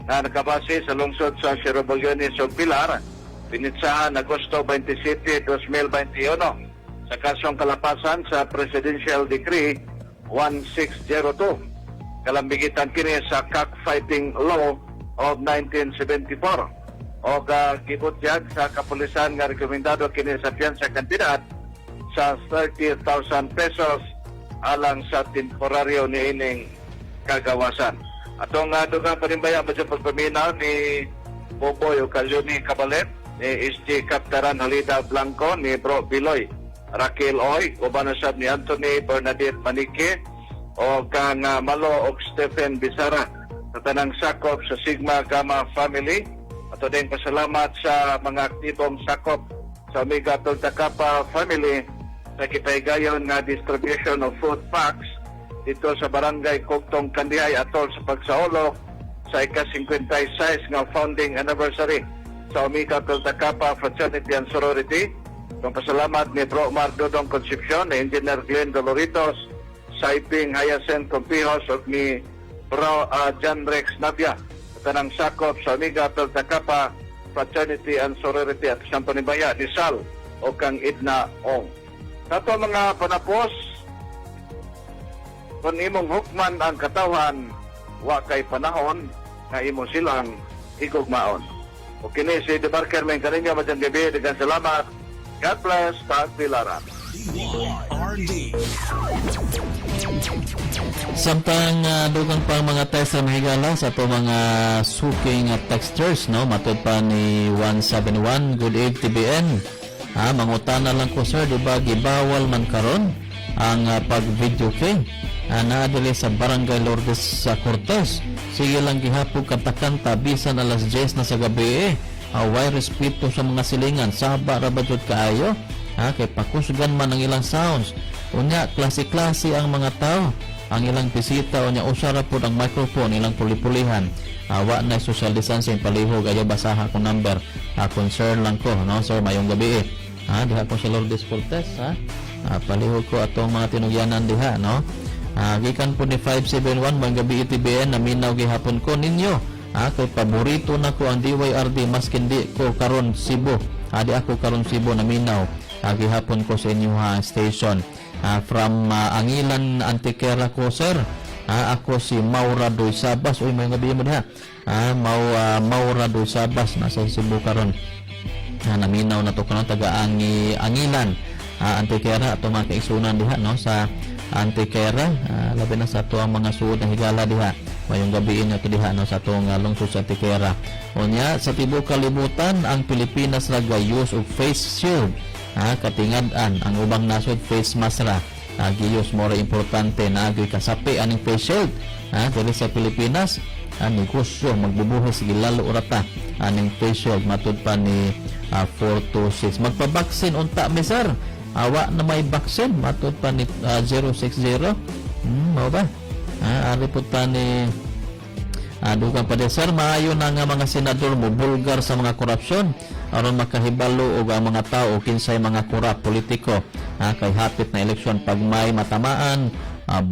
na nakabase sa lungsod sa Sierra-Bolyones o Pilar, pinitsahan Agosto 27, 2021 sa kasong kalapasan sa Presidential Decree 1602. Kalambigitan kini sa Cockfighting Law of 1974 o gibutyag sa kapulisan nga rekomendado kini sa piyansa kantidad sa 30,000 pesos alang sa temporaryo ni ining kagawasan. Atong dugang panimbaya ba sa pagpaminaw ni Boboy o Kalyoni Kabalet ni SG Kaptaran Halida Blanco, ni Bro Biloy Raquel Oy, uban usab ni Anthony Bernadette Manique, o kang Malo og Stephen Bisara sa tanang sakop sa Sigma Gamma Family. Ato din pasalamat sa mga aktibong sakop sa Omega Delta Kappa Family sa kitaygayon nga distribution of food packs dito sa Barangay Kogtong Kandihay atol sa pagsaolok sa ika-56 nga founding anniversary sa Omega Delta Kappa Fraternity and Sorority. Kung pasalamat ni Bro Omar Dodong Concepcion, ni Engineer Glenn Doloritos, Saiping Hyacinth Compijos o ni Bro John Rex Navia sa tanang sakop sa Omega Delta Kappa Fraternity and Sorority at siyang panibaya ni Sal o kang Idna Ong. Sa ito mga panapos, kung imong hukman ang katawan, wa kay panahon na imo silang higugmaon. O kini si Debarker Meng kaninyo madyang gabi, dagan salamat. God bless, Tagbilaran. Samtang dugang pang mga text sa mahigala sa ito mga suking texters, no? Matod pa ni 171, good eve TBN. Mangutana lang ko sir, diba gibawal man karon ang pag-video kay naadili sa Barangay Lourdes sa Cortez. Sige lang gihapog kanta-kanta bisan alas 10 na sa gabi Away respeto sa mga silingan, saba ra ba jud kaayo? Kay pakusgan man ang ilang sounds. Unya klase-klase ang mga tao. Ang ilang bisita unya usara pud ang microphone ilang puli-pulihan. Wa na social distancing palihog ayo basaha ko number. Concern lang ko, no sir, mayong gabi diha ko sa Lourdes Cortez palihog ko atong mga tinugyanan diha, no. Gikan po ni 571 mga gabi TBN na minaw gihapon ko ninyo. Kay paborito na ko ang DYRD maskin di ko karon Cebu. Di ako karon Cebu na minaw. Gihapon ko sa inyo station. From Angilan Antiquera ko sir. Ako si Maura Doy Sabas. Uy, may gabi mo diha. Maura Doy Sabas nasa Cebu karon. Naminaw na to karon taga Angilan Antiquera ato mga kaigsunan diha, no, sa Antiquera. Labi na sa ato ang mga suod na higala diha. Mayong gabi inyo diha, no, sa atong lungsod sa Antiquera. Unya sa tibuok kalibutan ang Pilipinas nagayus og face shield. Katingad-an ang ubang nasod face mask ra. Giyos mo ra importante na agoy kasapi aning face shield. Dili sa Pilipinas negosyo magbubuhis sige lalo urata aning face shield matud pa ni 4 to 6. Magpabaksin unta mi sir. Awa na may baksin matud pa ni 060. Mao ba? Ari po ni dugang pa de sir, maayo na nga mga senador mo bulgar sa mga korupsyon aron makahibalo og ang mga tao kinsay mga korap politiko kay hapit na eleksyon pag may matamaan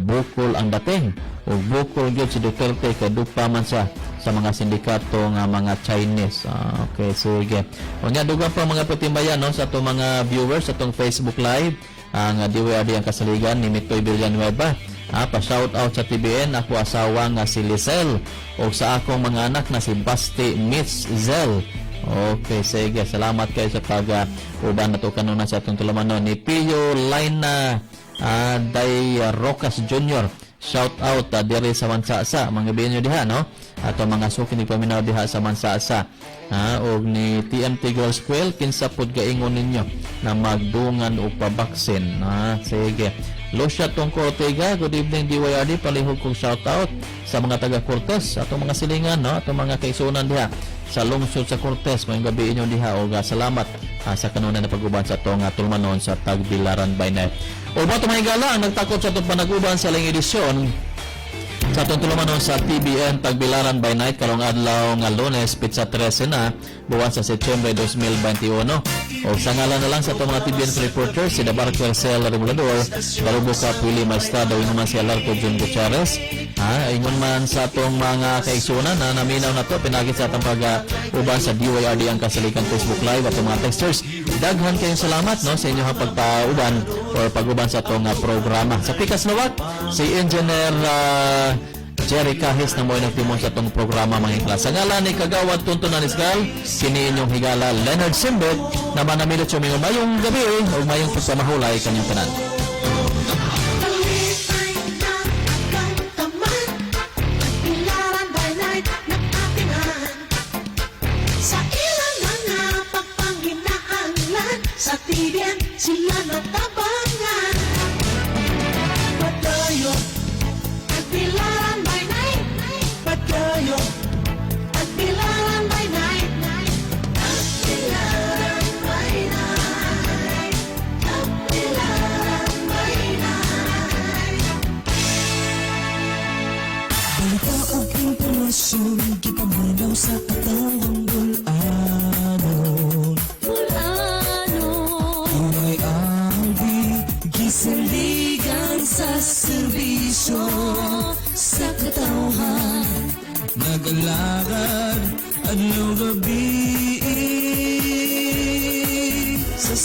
bukol ang dating o bukol gyud si Duterte kay dupa man sa mga sindikato nga mga Chinese. Okay, sige. Unya dugang pa mga patimbayan, no, sa atong mga viewers sa atong Facebook live ang DWRD ang kasaligan ni Mitoy Villanueva. Pa-shout out sa TBN ako asawa nga si Lisel o sa akong mga anak na si Basti Miss Zel. Okay, sige. Salamat kayo sa pag-uban na to kanuna sa atong tulamanon ni Pio Laina Day Rocas Jr. Shout out diri sa Mansasa mga binyo diha, no, ato mga suki ni paminaw diha sa Mansasa. Og ni TMT Girls School kinsa pud gaingon ninyo na magdungan og pabaksin. Sige. Lucia Tongko Ortega, good evening DYRD, palihog kong shout out sa mga taga Cortez, atong mga silingan, no, atong mga kaisunan diha sa lungsod sa Cortez. Mayong gabi inyo diha og salamat sa kanunay na pag-uban sa atong tulmanon sa Tagbilaran by Night. O ba ito mahigala ang nagtakot sa itong panaguban sa lang edisyon sa itong tulumanon sa TBN Tagbilaran by Night karong adlaw nga Lunes, Pizza 13 na buwan sa Setyembre 2021. O sa ngalan na lang sa itong mga TBN reporters, si Dabar Quercel Regulador, Garubo Kapwili Maestrado, ingon man si Alarco Jun Gutierrez, ingon man sa itong mga kaigsunan na naminaw na to pinagit sa itong pag-uban sa DYRD ang kasalikan Facebook Live at mga texters. Daghan kayong salamat, no, sa inyong pagpauban o pag-uban sa itong programa. Sa Pikas Lawak, si Engineer Jerry Kahis na mo nagtimon sa itong programa mga iklas. Sa ngalan ni Kagawad Tuntunan Isgal, kini inyong higala Leonard Simbet na manamilit sa mga mayong gabi o mayong pagsamahulay kanyang tanan. Sa ilang mga Vivian, sila natabangan. Padayo at Pilaran by night. Padayo at Pilaran by night. At Pilaran by night. At Pilaran by night. Balita o impormasyon, kipamulaw sa katawang bulanon. Pinoy RD, gisaligan sa serbisyo sa katawhan. Nagalakad at gabi sa